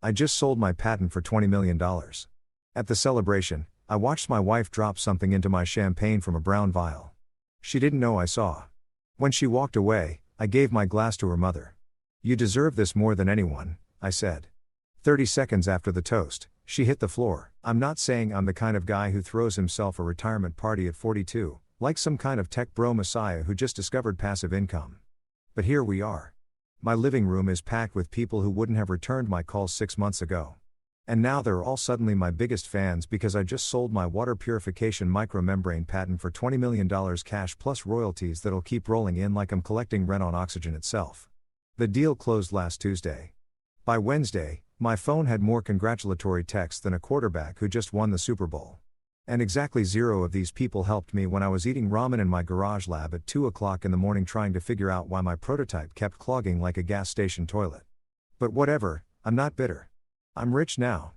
I just sold my patent for $20 million. At the celebration, I watched my wife drop something into my champagne from a brown vial. She didn't know I saw. When she walked away, I gave my glass to her mother. "You deserve this more than anyone," I said. 30 seconds after the toast, she hit the floor. I'm not saying I'm the kind of guy who throws himself a retirement party at 42, like some kind of tech bro messiah who just discovered passive income. But here we are. My living room is packed with people who wouldn't have returned my calls 6 months ago. And now they're all suddenly my biggest fans because I just sold my water purification micromembrane patent for $20 million cash plus royalties that'll keep rolling in like I'm collecting rent on oxygen itself. The deal closed last Tuesday. By Wednesday, my phone had more congratulatory texts than a quarterback who just won the Super Bowl. And exactly 0 of these people helped me when I was eating ramen in my garage lab at 2 o'clock in the morning trying to figure out why my prototype kept clogging like a gas station toilet. But whatever, I'm not bitter. I'm rich now.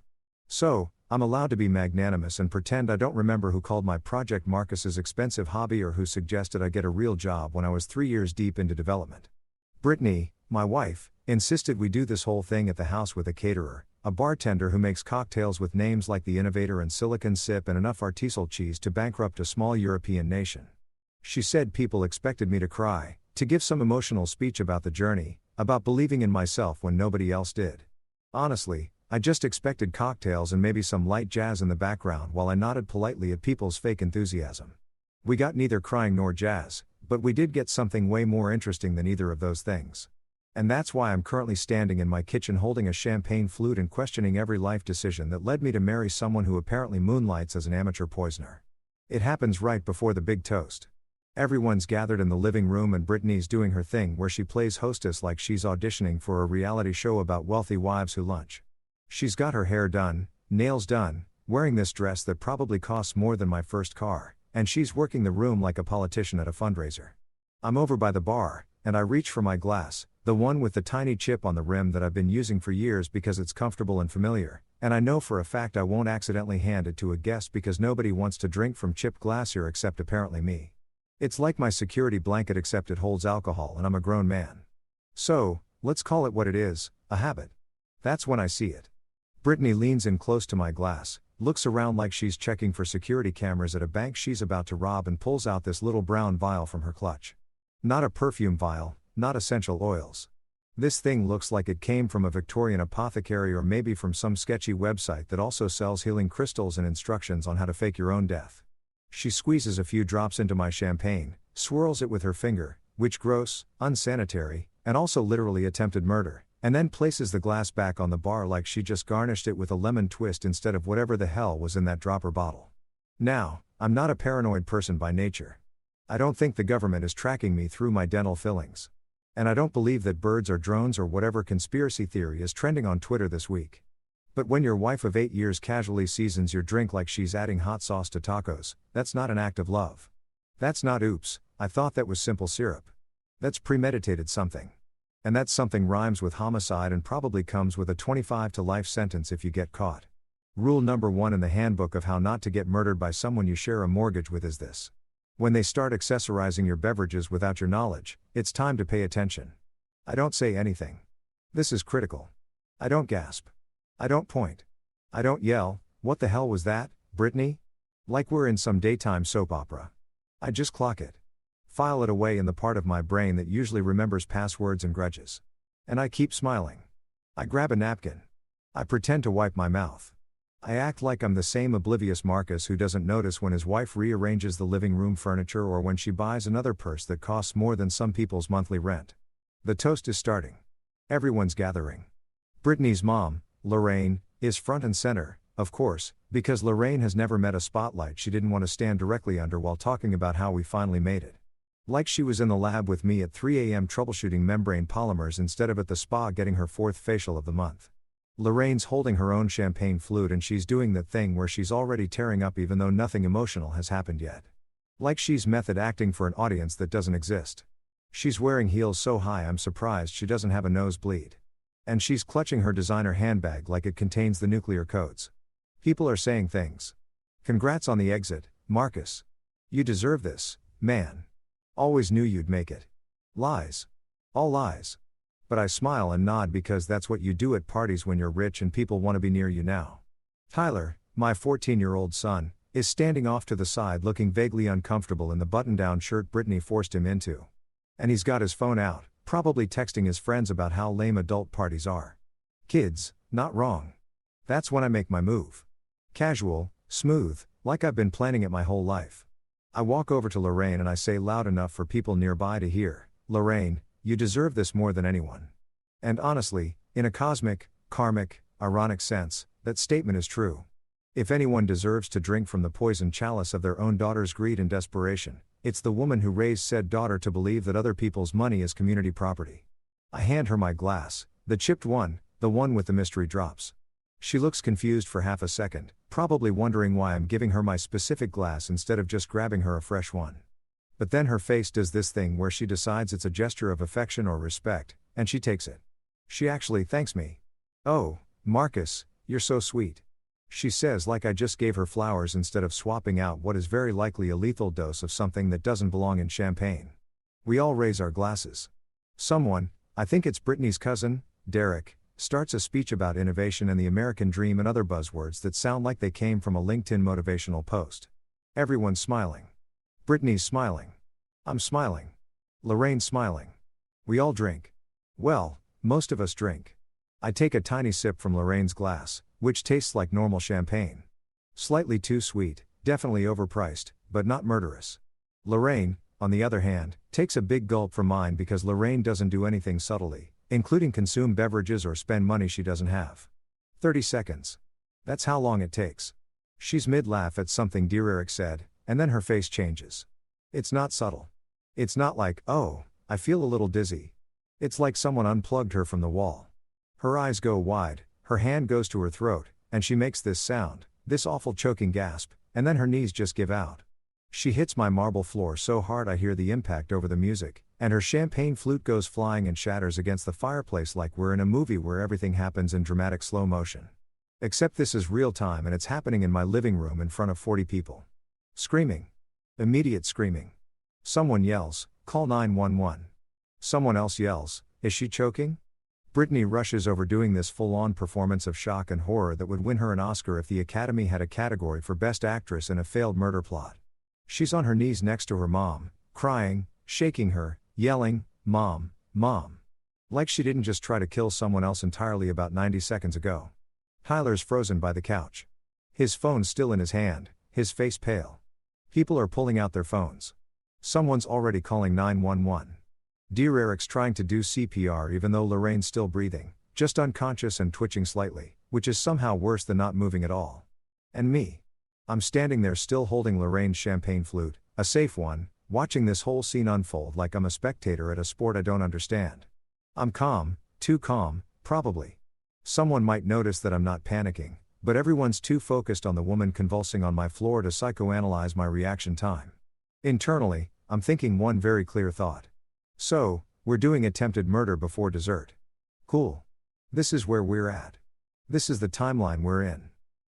So, I'm allowed to be magnanimous and pretend I don't remember who called my project Marcus's expensive hobby or who suggested I get a real job when I was 3 years deep into development. Brittany, my wife, insisted we do this whole thing at the house with a caterer, a bartender who makes cocktails with names like The Innovator and Silicon Sip and enough artisanal cheese to bankrupt a small European nation. She said people expected me to cry, to give some emotional speech about the journey, about believing in myself when nobody else did. Honestly, I just expected cocktails and maybe some light jazz in the background while I nodded politely at people's fake enthusiasm. We got neither crying nor jazz, but we did get something way more interesting than either of those things. And that's why I'm currently standing in my kitchen holding a champagne flute and questioning every life decision that led me to marry someone who apparently moonlights as an amateur poisoner. It happens right before the big toast. Everyone's gathered in the living room and Brittany's doing her thing where she plays hostess like she's auditioning for a reality show about wealthy wives who lunch. She's got her hair done, nails done, wearing this dress that probably costs more than my first car, and she's working the room like a politician at a fundraiser. I'm over by the bar, and I reach for my glass, the one with the tiny chip on the rim that I've been using for years because it's comfortable and familiar, and I know for a fact I won't accidentally hand it to a guest because nobody wants to drink from chipped glass here except apparently me. It's like my security blanket except it holds alcohol and I'm a grown man. So, let's call it what it is, a habit. That's when I see it. Brittany leans in close to my glass, looks around like she's checking for security cameras at a bank she's about to rob and pulls out this little brown vial from her clutch. Not a perfume vial, not essential oils. This thing looks like it came from a Victorian apothecary or maybe from some sketchy website that also sells healing crystals and instructions on how to fake your own death. She squeezes a few drops into my champagne, swirls it with her finger, which gross, unsanitary, and also literally attempted murder, and then places the glass back on the bar like she just garnished it with a lemon twist instead of whatever the hell was in that dropper bottle. Now, I'm not a paranoid person by nature. I don't think the government is tracking me through my dental fillings. And I don't believe that birds are drones or whatever conspiracy theory is trending on Twitter this week. But when your wife of 8 years casually seasons your drink like she's adding hot sauce to tacos, that's not an act of love. That's not oops, I thought that was simple syrup. That's premeditated something. And that something rhymes with homicide and probably comes with a 25 to life sentence if you get caught. Rule number 1 in the handbook of how not to get murdered by someone you share a mortgage with is this. When they start accessorizing your beverages without your knowledge, it's time to pay attention. I don't say anything. This is critical. I don't gasp. I don't point. I don't yell, "What the hell was that, Brittany?" Like we're in some daytime soap opera. I just clock it. File it away in the part of my brain that usually remembers passwords and grudges. And I keep smiling. I grab a napkin. I pretend to wipe my mouth. I act like I'm the same oblivious Marcus who doesn't notice when his wife rearranges the living room furniture or when she buys another purse that costs more than some people's monthly rent. The toast is starting. Everyone's gathering. Brittany's mom, Lorraine, is front and center, of course, because Lorraine has never met a spotlight she didn't want to stand directly under while talking about how we finally made it. Like she was in the lab with me at 3 a.m. troubleshooting membrane polymers instead of at the spa getting her 4th facial of the month. Lorraine's holding her own champagne flute and she's doing that thing where she's already tearing up even though nothing emotional has happened yet. Like she's method acting for an audience that doesn't exist. She's wearing heels so high I'm surprised she doesn't have a nosebleed. And she's clutching her designer handbag like it contains the nuclear codes. People are saying things. Congrats on the exit, Marcus. You deserve this, man. Always knew you'd make it. Lies. All lies. But I smile and nod because that's what you do at parties when you're rich and people want to be near you now. Tyler, my 14-year-old son, is standing off to the side looking vaguely uncomfortable in the button-down shirt Brittany forced him into. And he's got his phone out, probably texting his friends about how lame adult parties are. Kids, not wrong. That's when I make my move. Casual, smooth, like I've been planning it my whole life. I walk over to Lorraine and I say loud enough for people nearby to hear, "Lorraine, you deserve this more than anyone." And honestly, in a cosmic, karmic, ironic sense, that statement is true. If anyone deserves to drink from the poisoned chalice of their own daughter's greed and desperation, it's the woman who raised said daughter to believe that other people's money is community property. I hand her my glass, the chipped one, the one with the mystery drops. She looks confused for half a second, probably wondering why I'm giving her my specific glass instead of just grabbing her a fresh one. But then her face does this thing where she decides it's a gesture of affection or respect, and she takes it. She actually thanks me. "Oh, Marcus, you're so sweet," she says, like I just gave her flowers instead of swapping out what is very likely a lethal dose of something that doesn't belong in champagne. We all raise our glasses. Someone, I think it's Brittany's cousin, Derek, starts a speech about innovation and the American dream and other buzzwords that sound like they came from a LinkedIn motivational post. Everyone's smiling. Brittany's smiling. I'm smiling. Lorraine's smiling. We all drink. Well, most of us drink. I take a tiny sip from Lorraine's glass, which tastes like normal champagne. Slightly too sweet, definitely overpriced, but not murderous. Lorraine, on the other hand, takes a big gulp from mine because Lorraine doesn't do anything subtly, including consume beverages or spend money she doesn't have. 30 seconds. That's how long it takes. She's mid-laugh at something dear Eric said, and then her face changes. It's not subtle. It's not like, "Oh, I feel a little dizzy." It's like someone unplugged her from the wall. Her eyes go wide, her hand goes to her throat, and she makes this sound, this awful choking gasp, and then her knees just give out. She hits my marble floor so hard I hear the impact over the music, and her champagne flute goes flying and shatters against the fireplace like we're in a movie where everything happens in dramatic slow motion. Except this is real time and it's happening in my living room in front of 40 people. Screaming. Immediate screaming. Someone yells, "Call 911." Someone else yells, "Is she choking?" Brittany rushes over doing this full-on performance of shock and horror that would win her an Oscar if the Academy had a category for Best Actress in a failed murder plot. She's on her knees next to her mom, crying, shaking her, yelling, "Mom, Mom." Like she didn't just try to kill someone else entirely about 90 seconds ago. Tyler's frozen by the couch. His phone's still in his hand, his face pale. People are pulling out their phones. Someone's already calling 911. Dear Eric's trying to do CPR even though Lorraine's still breathing, just unconscious and twitching slightly, which is somehow worse than not moving at all. And me. I'm standing there still holding Lorraine's champagne flute, a safe one, watching this whole scene unfold like I'm a spectator at a sport I don't understand. I'm calm, too calm, probably. Someone might notice that I'm not panicking, but everyone's too focused on the woman convulsing on my floor to psychoanalyze my reaction time. Internally, I'm thinking one very clear thought. So, we're doing attempted murder before dessert. Cool. This is where we're at. This is the timeline we're in.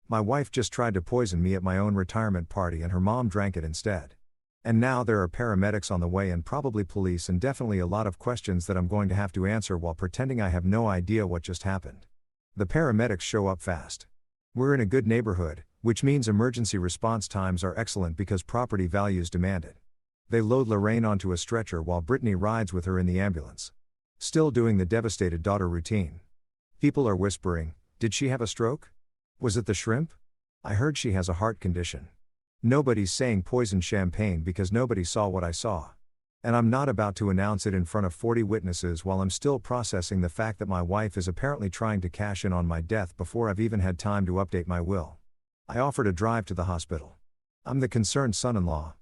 My wife just tried to poison me at my own retirement party and her mom drank it instead. And now there are paramedics on the way and probably police and definitely a lot of questions that I'm going to have to answer while pretending I have no idea what just happened. The paramedics show up fast. We're in a good neighborhood, which means emergency response times are excellent because property values demand it. They load Lorraine onto a stretcher while Brittany rides with her in the ambulance. Still doing the devastated daughter routine. People are whispering, "Did she have a stroke? Was it the shrimp? I heard she has a heart condition." Nobody's saying poison champagne because nobody saw what I saw. And I'm not about to announce it in front of 40 witnesses while I'm still processing the fact that my wife is apparently trying to cash in on my death before I've even had time to update my will. I offer to drive to the hospital. I'm the concerned son-in-law.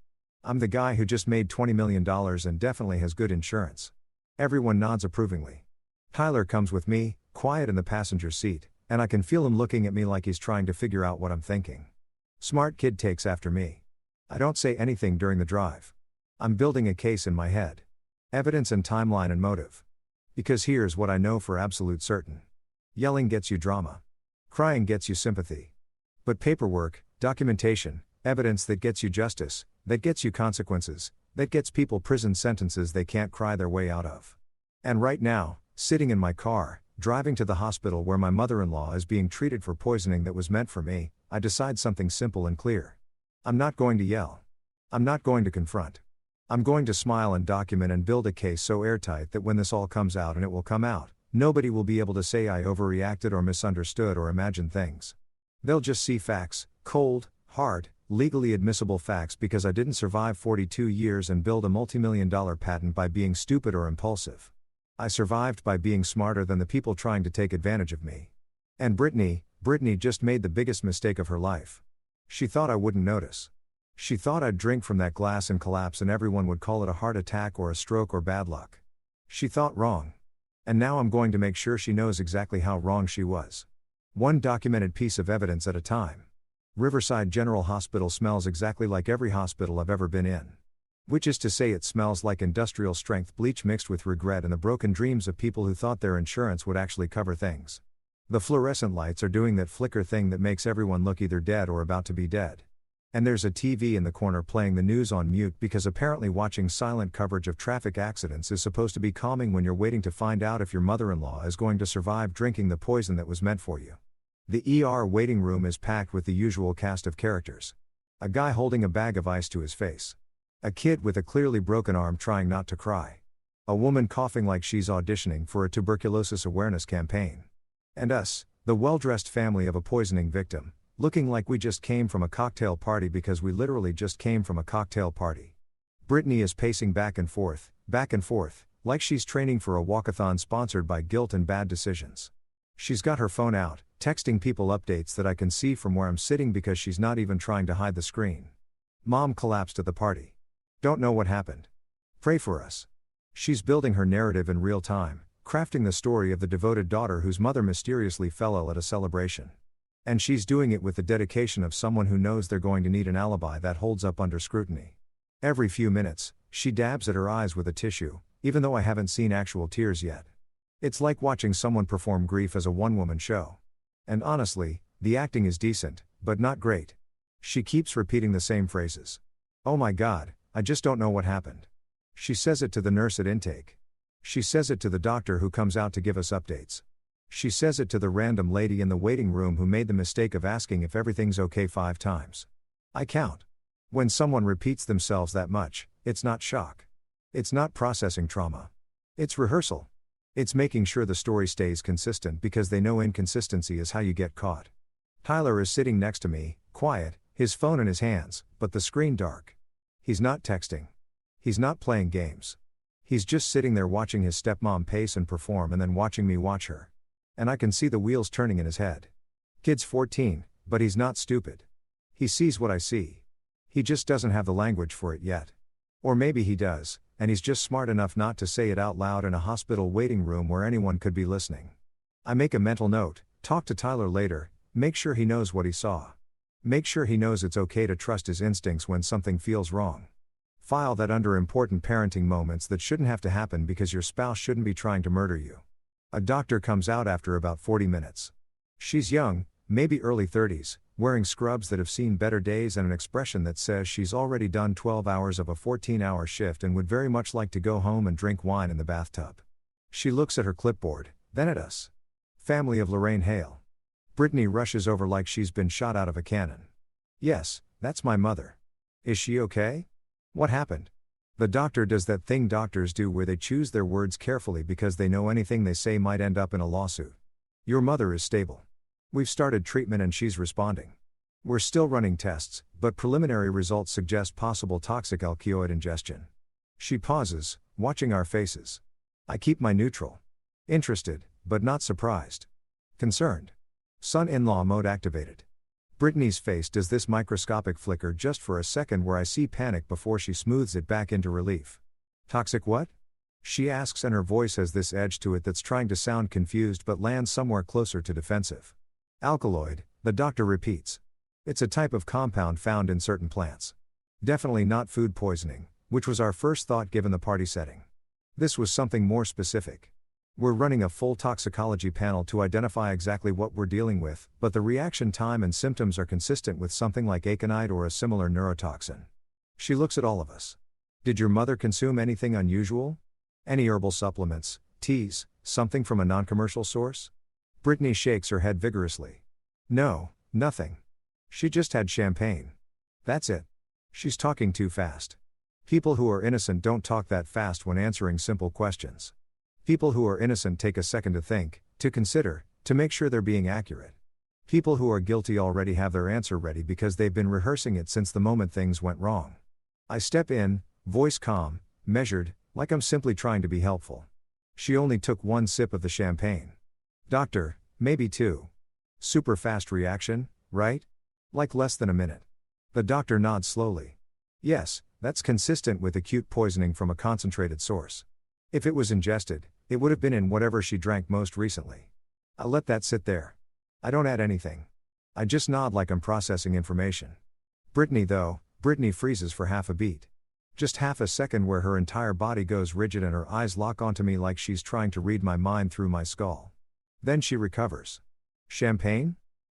I'm the guy who just made $20 million and definitely has good insurance. Everyone nods approvingly. Tyler comes with me, quiet in the passenger seat, and I can feel him looking at me like he's trying to figure out what I'm thinking. Smart kid takes after me. I don't say anything during the drive. I'm building a case in my head. Evidence and timeline and motive. Because here's what I know for absolute certain. Yelling gets you drama. Crying gets you sympathy. But paperwork, documentation, evidence that gets you justice, that gets you consequences, that gets people prison sentences they can't cry their way out of. And right now, sitting in my car, driving to the hospital where my mother-in-law is being treated for poisoning that was meant for me, I decide something simple and clear. I'm not going to yell. I'm not going to confront. I'm going to smile and document and build a case so airtight that when this all comes out, and it will come out, nobody will be able to say I overreacted or misunderstood or imagined things. They'll just see facts, cold, hard, legally admissible facts, because I didn't survive 42 years and build a multi-million-dollar patent by being stupid or impulsive. I survived by being smarter than the people trying to take advantage of me. And Brittany just made the biggest mistake of her life. She thought I wouldn't notice. She thought I'd drink from that glass and collapse and everyone would call it a heart attack or a stroke or bad luck. She thought wrong. And now I'm going to make sure she knows exactly how wrong she was. One documented piece of evidence at a time. Riverside General Hospital smells exactly like every hospital I've ever been in. Which is to say, it smells like industrial strength bleach mixed with regret and the broken dreams of people who thought their insurance would actually cover things. The fluorescent lights are doing that flicker thing that makes everyone look either dead or about to be dead. And there's a TV in the corner playing the news on mute because apparently watching silent coverage of traffic accidents is supposed to be calming when you're waiting to find out if your mother-in-law is going to survive drinking the poison that was meant for you. The ER waiting room is packed with the usual cast of characters. A guy holding a bag of ice to his face. A kid with a clearly broken arm trying not to cry. A woman coughing like she's auditioning for a tuberculosis awareness campaign. And us, the well-dressed family of a poisoning victim, looking like we just came from a cocktail party because we literally just came from a cocktail party. Brittany is pacing back and forth, like she's training for a walkathon sponsored by Guilt and Bad Decisions. She's got her phone out, texting people updates that I can see from where I'm sitting because she's not even trying to hide the screen. Mom collapsed at the party. Don't know what happened. Pray for us. She's building her narrative in real time, crafting the story of the devoted daughter whose mother mysteriously fell ill at a celebration. And she's doing it with the dedication of someone who knows they're going to need an alibi that holds up under scrutiny. Every few minutes, she dabs at her eyes with a tissue, even though I haven't seen actual tears yet. It's like watching someone perform grief as a one-woman show. And honestly, the acting is decent, but not great. She keeps repeating the same phrases. Oh my God, I just don't know what happened. She says it to the nurse at intake. She says it to the doctor who comes out to give us updates. She says it to the random lady in the waiting room who made the mistake of asking if everything's okay 5 times. I count. When someone repeats themselves that much, it's not shock. It's not processing trauma. It's rehearsal. It's making sure the story stays consistent because they know inconsistency is how you get caught. Tyler is sitting next to me, quiet, his phone in his hands, but the screen dark. He's not texting. He's not playing games. He's just sitting there watching his stepmom pace and perform and then watching me watch her. And I can see the wheels turning in his head. Kid's 14, but he's not stupid. He sees what I see. He just doesn't have the language for it yet. Or maybe he does, and he's just smart enough not to say it out loud in a hospital waiting room where anyone could be listening. I make a mental note, talk to Tyler later, make sure he knows what he saw. Make sure he knows it's okay to trust his instincts when something feels wrong. File that under important parenting moments that shouldn't have to happen because your spouse shouldn't be trying to murder you. A doctor comes out after about 40 minutes. She's young, maybe early 30s, wearing scrubs that have seen better days and an expression that says she's already done 12 hours of a 14-hour shift and would very much like to go home and drink wine in the bathtub. She looks at her clipboard, then at us. Family of Lorraine Hale. Brittany rushes over like she's been shot out of a cannon. Yes, that's my mother. Is she okay? What happened? The doctor does that thing doctors do where they choose their words carefully because they know anything they say might end up in a lawsuit. Your mother is stable. We've started treatment and she's responding. We're still running tests, but preliminary results suggest possible toxic opioid ingestion. She pauses, watching our faces. I keep my neutral. Interested, but not surprised. Concerned. Son-in-law mode activated. Brittany's face does this microscopic flicker just for a second where I see panic before she smooths it back into relief. Toxic what? She asks, and her voice has this edge to it that's trying to sound confused but lands somewhere closer to defensive. Alkaloid, the doctor repeats. It's a type of compound found in certain plants. Definitely not food poisoning, which was our first thought given the party setting. This was something more specific. We're running a full toxicology panel to identify exactly what we're dealing with, but the reaction time and symptoms are consistent with something like aconite or a similar neurotoxin. She looks at all of us. Did your mother consume anything unusual? Any herbal supplements, Tease, something from a non-commercial source? Brittany shakes her head vigorously. No, nothing. She just had champagne. That's it. She's talking too fast. People who are innocent don't talk that fast when answering simple questions. People who are innocent take a second to think, to consider, to make sure they're being accurate. People who are guilty already have their answer ready because they've been rehearsing it since the moment things went wrong. I step in, voice calm, measured, like I'm simply trying to be helpful. She only took one sip of the champagne. Doctor, maybe two. Super fast reaction, right? Like less than a minute. The doctor nods slowly. Yes, that's consistent with acute poisoning from a concentrated source. If it was ingested, it would have been in whatever she drank most recently. I let that sit there. I don't add anything. I just nod like I'm processing information. Brittany freezes for half a beat. Just half a second where her entire body goes rigid and her eyes lock onto me like she's trying to read my mind through my skull. Then she recovers. Champagne?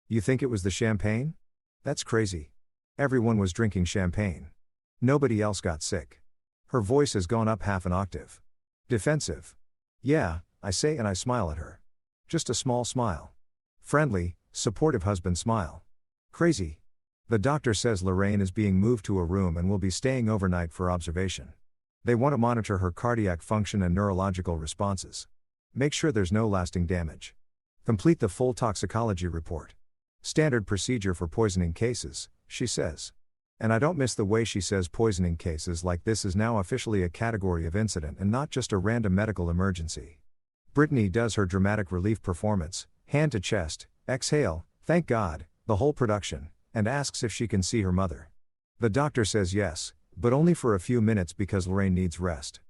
You think it was the champagne? That's crazy. Everyone was drinking champagne. Nobody else got sick. Her voice has gone up half an octave. Defensive. Yeah, I say and I smile at her. Just a small smile. Friendly, supportive husband smile. Crazy. The doctor says Lorraine is being moved to a room and will be staying overnight for observation. They want to monitor her cardiac function and neurological responses. Make sure there's no lasting damage. Complete the full toxicology report. Standard procedure for poisoning cases, she says. And I don't miss the way she says poisoning cases like this is now officially a category of incident and not just a random medical emergency. Brittany does her dramatic relief performance, hand to chest, exhale, thank God, the whole production, and asks if she can see her mother. The doctor says yes, but only for a few minutes because Lorraine needs rest.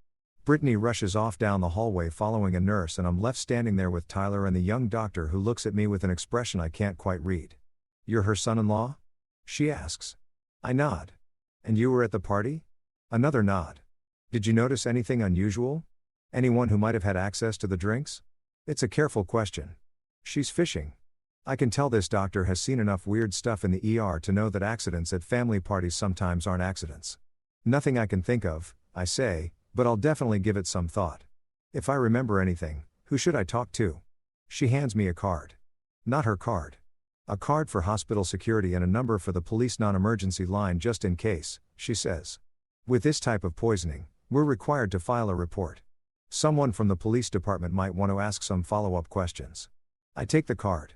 Brittany rushes off down the hallway following a nurse and I'm left standing there with Tyler and the young doctor who looks at me with an expression I can't quite read. You're her son-in-law? She asks. I nod. And you were at the party? Another nod. Did you notice anything unusual? Anyone who might have had access to the drinks? It's a careful question. She's fishing. I can tell this doctor has seen enough weird stuff in the ER to know that accidents at family parties sometimes aren't accidents. Nothing I can think of, I say, but I'll definitely give it some thought. If I remember anything, who should I talk to? She hands me a card. Not her card. A card for hospital security and a number for the police non-emergency line just in case, she says. With this type of poisoning, we're required to file a report. Someone from the police department might want to ask some follow-up questions. I take the card.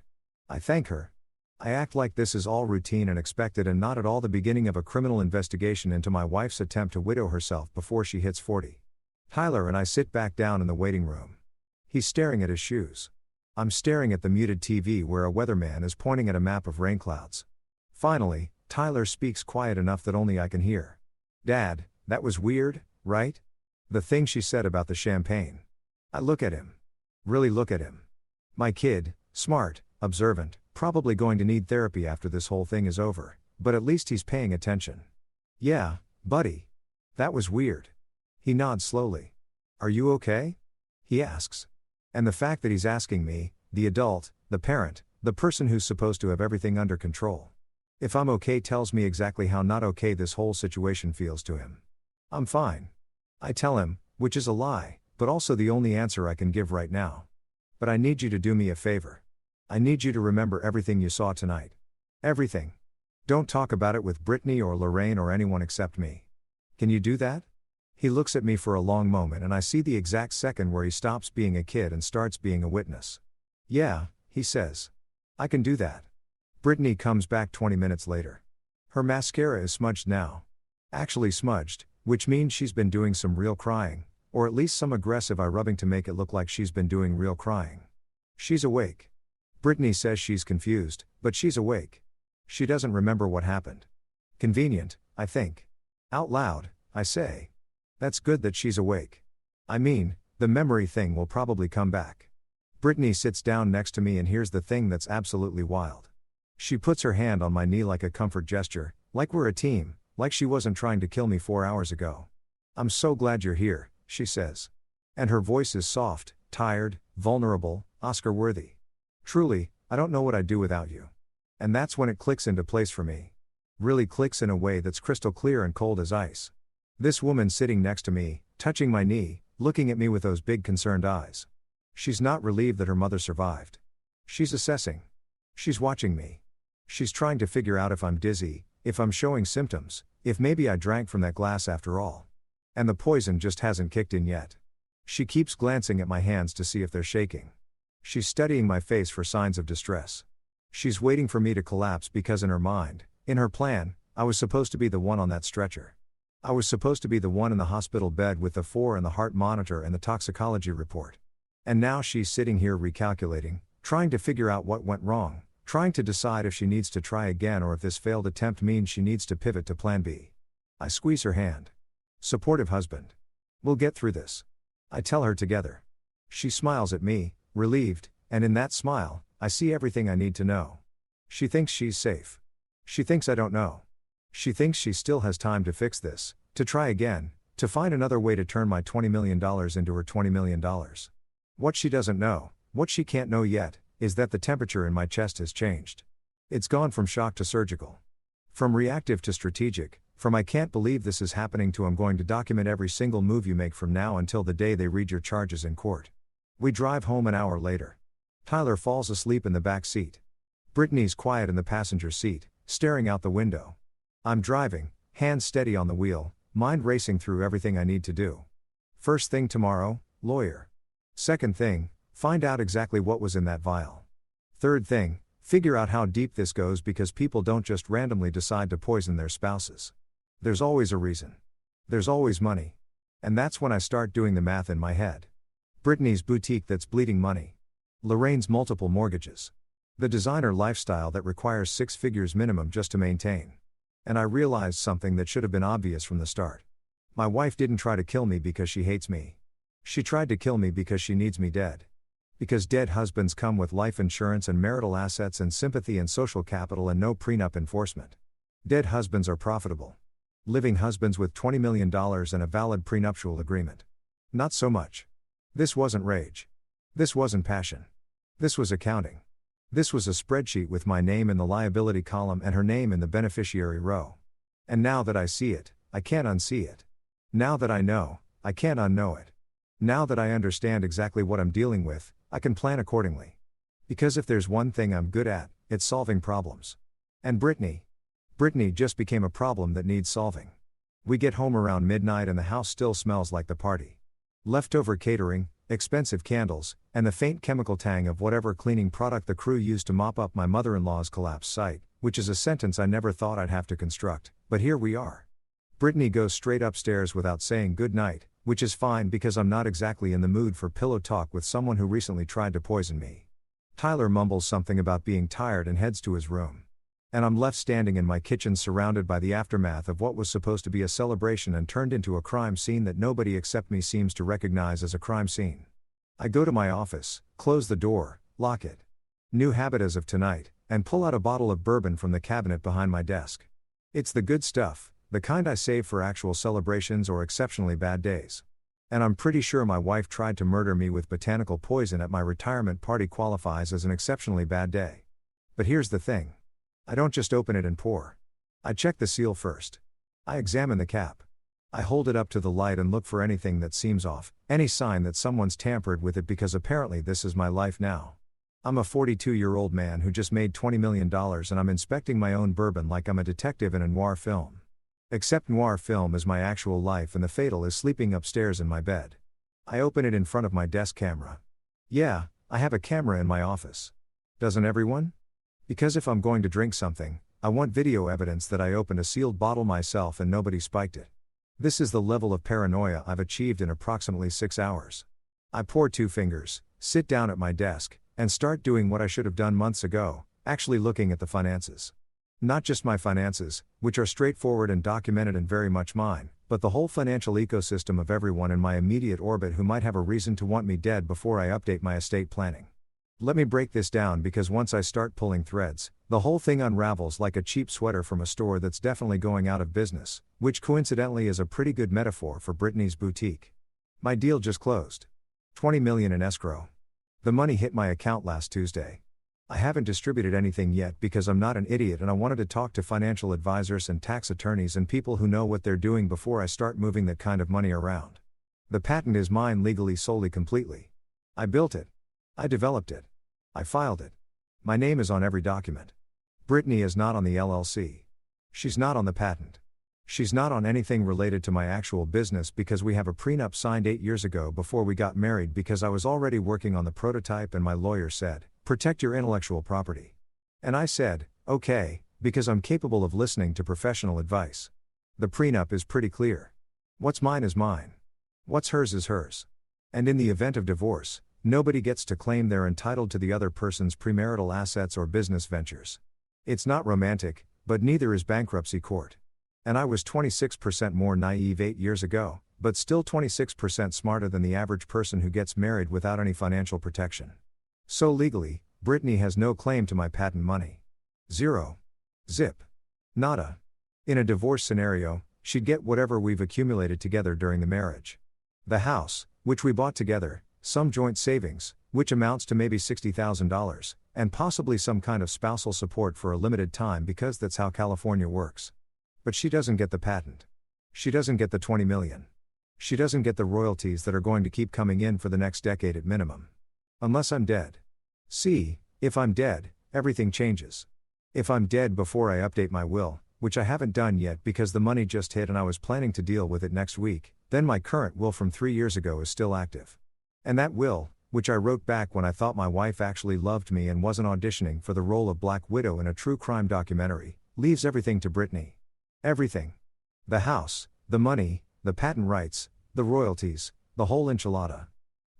I thank her. I act like this is all routine and expected and not at all the beginning of a criminal investigation into my wife's attempt to widow herself before she hits 40. Tyler and I sit back down in the waiting room. He's staring at his shoes. I'm staring at the muted TV where a weatherman is pointing at a map of rain clouds. Finally, Tyler speaks quiet enough that only I can hear. Dad, that was weird, right? The thing she said about the champagne. I look at him. Really look at him. My kid, smart, observant, probably going to need therapy after this whole thing is over, but at least he's paying attention. Yeah, buddy. That was weird. He nods slowly. Are you okay? He asks. And the fact that he's asking me, the adult, the parent, the person who's supposed to have everything under control. If I'm okay tells me exactly how not okay this whole situation feels to him. I'm fine. I tell him, which is a lie, but also the only answer I can give right now. But I need you to do me a favor. I need you to remember everything you saw tonight. Everything. Don't talk about it with Brittany or Lorraine or anyone except me. Can you do that? He looks at me for a long moment and I see the exact second where he stops being a kid and starts being a witness. Yeah, he says. I can do that. Brittany comes back 20 minutes later. Her mascara is smudged now. Actually smudged, which means she's been doing some real crying, or at least some aggressive eye rubbing to make it look like she's been doing real crying. She's awake. Brittany says she's confused, but she's awake. She doesn't remember what happened. Convenient, I think. Out loud, I say. That's good that she's awake. I mean, the memory thing will probably come back. Brittany sits down next to me and here's the thing that's absolutely wild. She puts her hand on my knee like a comfort gesture, like we're a team, like she wasn't trying to kill me 4 hours ago. I'm so glad you're here, she says. And her voice is soft, tired, vulnerable, Oscar-worthy. Truly, I don't know what I'd do without you. And that's when it clicks into place for me. Really clicks in a way that's crystal clear and cold as ice. This woman sitting next to me, touching my knee, looking at me with those big concerned eyes. She's not relieved that her mother survived. She's assessing. She's watching me. She's trying to figure out if I'm dizzy, if I'm showing symptoms, if maybe I drank from that glass after all. And the poison just hasn't kicked in yet. She keeps glancing at my hands to see if they're shaking. She's studying my face for signs of distress. She's waiting for me to collapse because in her mind, in her plan, I was supposed to be the one on that stretcher. I was supposed to be the one in the hospital bed with the 4 and the heart monitor and the toxicology report. And now she's sitting here recalculating, trying to figure out what went wrong, trying to decide if she needs to try again or if this failed attempt means she needs to pivot to plan B. I squeeze her hand. Supportive husband. We'll get through this. I tell her together. She smiles at me, relieved, and in that smile, I see everything I need to know. She thinks she's safe. She thinks I don't know. She thinks she still has time to fix this, to try again, to find another way to turn my $20 million into her $20 million. What she doesn't know, what she can't know yet, is that the temperature in my chest has changed. It's gone from shock to surgical. From reactive to strategic, from I can't believe this is happening to I'm going to document every single move you make from now until the day they read your charges in court. We drive home an hour later. Tyler falls asleep in the back seat. Brittany's quiet in the passenger seat, staring out the window. I'm driving, hands steady on the wheel, mind racing through everything I need to do. First thing tomorrow, lawyer. Second thing, find out exactly what was in that vial. Third thing, figure out how deep this goes because people don't just randomly decide to poison their spouses. There's always a reason. There's always money. And that's when I start doing the math in my head. Brittany's boutique that's bleeding money. Lorraine's multiple mortgages. The designer lifestyle that requires 6 figures minimum just to maintain. And I realized something that should have been obvious from the start. My wife didn't try to kill me because she hates me. She tried to kill me because she needs me dead. Because dead husbands come with life insurance and marital assets and sympathy and social capital and no prenup enforcement. Dead husbands are profitable. Living husbands with $20 million and a valid prenuptial agreement. Not so much. This wasn't rage. This wasn't passion. This was accounting. This was a spreadsheet with my name in the liability column and her name in the beneficiary row. And now that I see it, I can't unsee it. Now that I know, I can't unknow it. Now that I understand exactly what I'm dealing with, I can plan accordingly. Because if there's one thing I'm good at, it's solving problems. And Brittany just became a problem that needs solving. We get home around midnight and the house still smells like the party. Leftover catering, expensive candles, and the faint chemical tang of whatever cleaning product the crew used to mop up my mother-in-law's collapsed site, which is a sentence I never thought I'd have to construct, but here we are. Brittany goes straight upstairs without saying good night, which is fine because I'm not exactly in the mood for pillow talk with someone who recently tried to poison me. Tyler mumbles something about being tired and heads to his room. And I'm left standing in my kitchen surrounded by the aftermath of what was supposed to be a celebration and turned into a crime scene that nobody except me seems to recognize as a crime scene. I go to my office, close the door, lock it. New habit as of tonight, and pull out a bottle of bourbon from the cabinet behind my desk. It's the good stuff, the kind I save for actual celebrations or exceptionally bad days. And I'm pretty sure my wife tried to murder me with botanical poison at my retirement party qualifies as an exceptionally bad day. But here's the thing. I don't just open it and pour. I check the seal first. I examine the cap. I hold it up to the light and look for anything that seems off, any sign that someone's tampered with it because apparently this is my life now. I'm a 42-year-old man who just made $20 million and I'm inspecting my own bourbon like I'm a detective in a noir film. Except noir film is my actual life and the fatal is sleeping upstairs in my bed. I open it in front of my desk camera. Yeah, I have a camera in my office. Doesn't everyone? Because if I'm going to drink something, I want video evidence that I opened a sealed bottle myself and nobody spiked it. This is the level of paranoia I've achieved in approximately 6 hours. I pour 2 fingers, sit down at my desk, and start doing what I should have done months ago, actually looking at the finances. Not just my finances, which are straightforward and documented and very much mine, but the whole financial ecosystem of everyone in my immediate orbit who might have a reason to want me dead before I update my estate planning. Let me break this down because once I start pulling threads, the whole thing unravels like a cheap sweater from a store that's definitely going out of business, which coincidentally is a pretty good metaphor for Brittany's boutique. My deal just closed. $20 million in escrow. The money hit my account last Tuesday. I haven't distributed anything yet because I'm not an idiot and I wanted to talk to financial advisors and tax attorneys and people who know what they're doing before I start moving that kind of money around. The patent is mine legally solely completely. I built it. I developed it. I filed it. My name is on every document. Brittany is not on the LLC. She's not on the patent. She's not on anything related to my actual business because we have a prenup signed 8 years ago before we got married because I was already working on the prototype and my lawyer said, protect your intellectual property. And I said, okay, because I'm capable of listening to professional advice. The prenup is pretty clear. What's mine is mine. What's hers is hers. And in the event of divorce, nobody gets to claim they're entitled to the other person's premarital assets or business ventures. It's not romantic, but neither is bankruptcy court. And I was 26% more naive 8 years ago, but still 26% smarter than the average person who gets married without any financial protection. So legally, Brittany has no claim to my patent money. Zero. Zip. Nada. In a divorce scenario, she'd get whatever we've accumulated together during the marriage. The house, which we bought together, some joint savings, which amounts to maybe $60,000, and possibly some kind of spousal support for a limited time because that's how California works. But she doesn't get the patent. She doesn't get the 20 million. She doesn't get the royalties that are going to keep coming in for the next decade at minimum. Unless I'm dead. See, if I'm dead, everything changes. If I'm dead before I update my will, which I haven't done yet because the money just hit and I was planning to deal with it next week, then my current will from 3 years ago is still active. And that will, which I wrote back when I thought my wife actually loved me and wasn't auditioning for the role of Black Widow in a true crime documentary, leaves everything to Brittany. Everything. The house, the money, the patent rights, the royalties, the whole enchilada.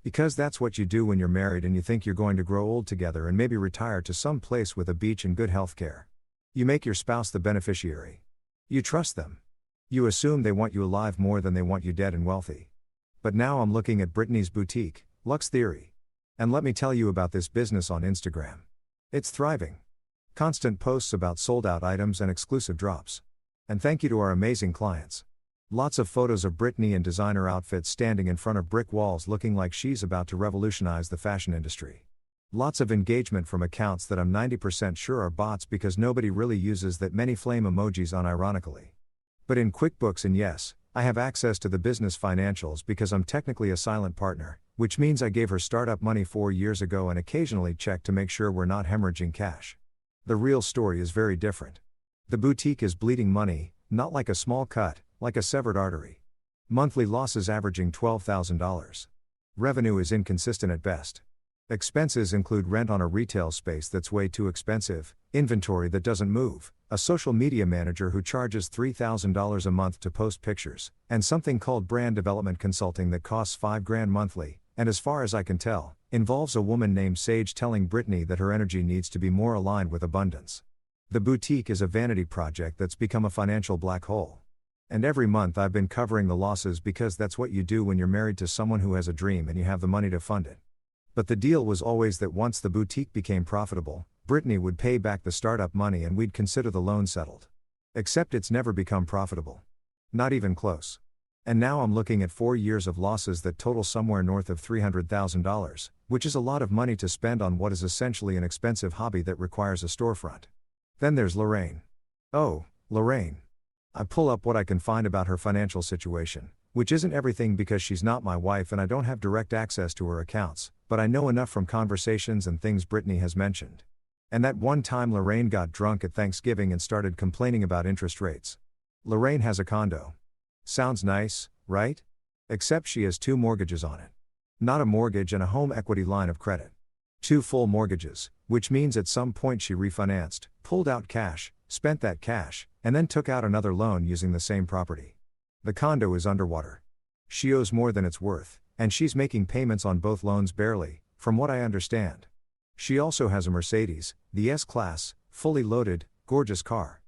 Because that's what you do when you're married and you think you're going to grow old together and maybe retire to some place with a beach and good health care. You make your spouse the beneficiary. You trust them. You assume they want you alive more than they want you dead and wealthy. But now I'm looking at Brittany's boutique, Lux Theory. And let me tell you about this business on Instagram. It's thriving. Constant posts about sold out items and exclusive drops. And thank you to our amazing clients. Lots of photos of Brittany in designer outfits standing in front of brick walls looking like she's about to revolutionize the fashion industry. Lots of engagement from accounts that I'm 90% sure are bots because nobody really uses that many flame emojis unironically. But in QuickBooks, and yes, I have access to the business financials because I'm technically a silent partner, which means I gave her startup money 4 years ago and occasionally check to make sure we're not hemorrhaging cash. The real story is very different. The boutique is bleeding money, not like a small cut, like a severed artery. Monthly losses averaging $12,000. Revenue is inconsistent at best. Expenses include rent on a retail space that's way too expensive, inventory that doesn't move, a social media manager who charges $3,000 a month to post pictures, and something called brand development consulting that costs $5,000 monthly, and as far as I can tell, involves a woman named Sage telling Brittany that her energy needs to be more aligned with abundance. The boutique is a vanity project that's become a financial black hole. And every month I've been covering the losses because that's what you do when you're married to someone who has a dream and you have the money to fund it. But the deal was always that once the boutique became profitable, Brittany would pay back the startup money and we'd consider the loan settled. Except it's never become profitable. Not even close. And now I'm looking at 4 years of losses that total somewhere north of $300,000, which is a lot of money to spend on what is essentially an expensive hobby that requires a storefront. Then there's Lorraine. Oh, Lorraine. I pull up what I can find about her financial situation, which isn't everything because she's not my wife and I don't have direct access to her accounts, but I know enough from conversations and things Brittany has mentioned. And that one time Lorraine got drunk at Thanksgiving and started complaining about interest rates. Lorraine has a condo. Sounds nice, right? Except she has 2 mortgages on it. Not a mortgage and a home equity line of credit. 2 full mortgages, which means at some point she refinanced, pulled out cash, spent that cash, and then took out another loan using the same property. The condo is underwater. She owes more than it's worth, and she's making payments on both loans barely, from what I understand. She also has a Mercedes, the S-Class, fully loaded, gorgeous car.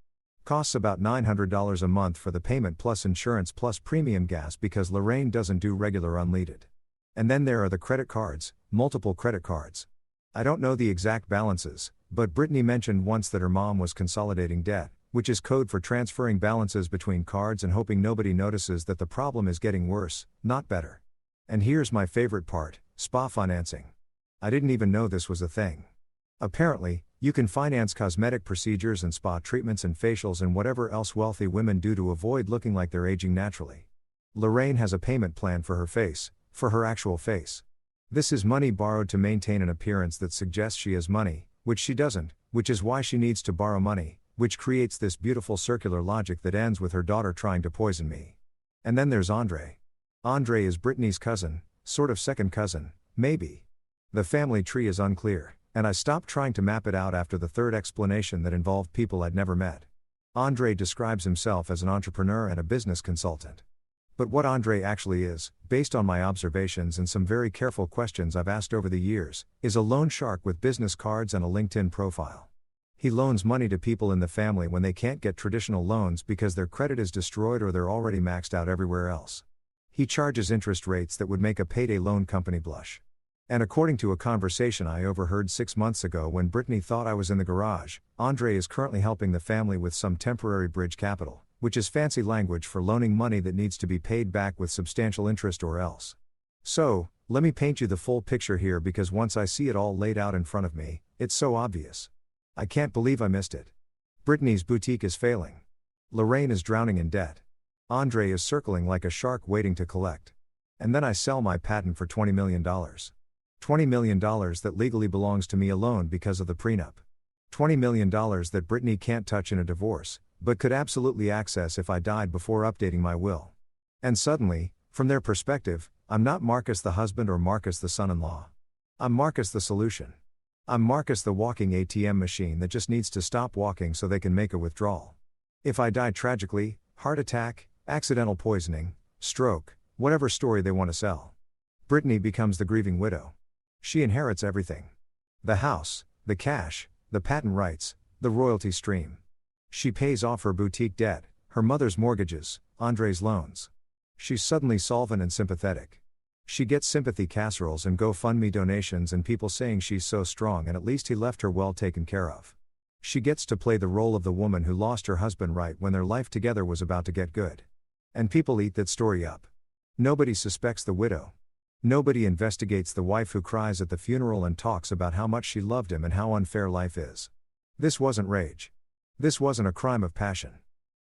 Costs about $900 a month for the payment plus insurance plus premium gas because Lorraine doesn't do regular unleaded. And then there are the credit cards, multiple credit cards. I don't know the exact balances, but Brittany mentioned once that her mom was consolidating debt, which is code for transferring balances between cards and hoping nobody notices that the problem is getting worse, not better. And here's my favorite part, spa financing. I didn't even know this was a thing. Apparently, you can finance cosmetic procedures and spa treatments and facials and whatever else wealthy women do to avoid looking like they're aging naturally. Lorraine has a payment plan for her face, for her actual face. This is money borrowed to maintain an appearance that suggests she has money, which she doesn't, which is why she needs to borrow money, which creates this beautiful circular logic that ends with her daughter trying to poison me. And then there's Andre. Andre is Brittany's cousin, sort of second cousin, maybe. The family tree is unclear, and I stopped trying to map it out after the third explanation that involved people I'd never met. Andre describes himself as an entrepreneur and a business consultant. But what Andre actually is, based on my observations and some very careful questions I've asked over the years, is a loan shark with business cards and a LinkedIn profile. He loans money to people in the family when they can't get traditional loans because their credit is destroyed or they're already maxed out everywhere else. He charges interest rates that would make a payday loan company blush. And according to a conversation I overheard 6 months ago when Brittany thought I was in the garage, Andre is currently helping the family with some temporary bridge capital, which is fancy language for loaning money that needs to be paid back with substantial interest or else. So, let me paint you the full picture here because once I see it all laid out in front of me, it's so obvious. I can't believe I missed it. Brittany's boutique is failing. Lorraine is drowning in debt. Andre is circling like a shark waiting to collect. And then I sell my patent for $20 million. $20 million that legally belongs to me alone because of the prenup. $20 million that Brittany can't touch in a divorce, but could absolutely access if I died before updating my will. And suddenly, from their perspective, I'm not Marcus the husband or Marcus the son-in-law. I'm Marcus the solution. I'm Marcus the walking ATM machine that just needs to stop walking so they can make a withdrawal. If I die tragically, heart attack, accidental poisoning, stroke, whatever story they want to sell, Brittany becomes the grieving widow. She inherits everything. The house, the cash, the patent rights, the royalty stream. She pays off her boutique debt, her mother's mortgages, Andre's loans. She's suddenly solvent and sympathetic. She gets sympathy casseroles and GoFundMe donations and people saying she's so strong and at least he left her well taken care of. She gets to play the role of the woman who lost her husband right when their life together was about to get good. And people eat that story up. Nobody suspects the widow. Nobody investigates the wife who cries at the funeral and talks about how much she loved him and how unfair life is. This wasn't rage. This wasn't a crime of passion.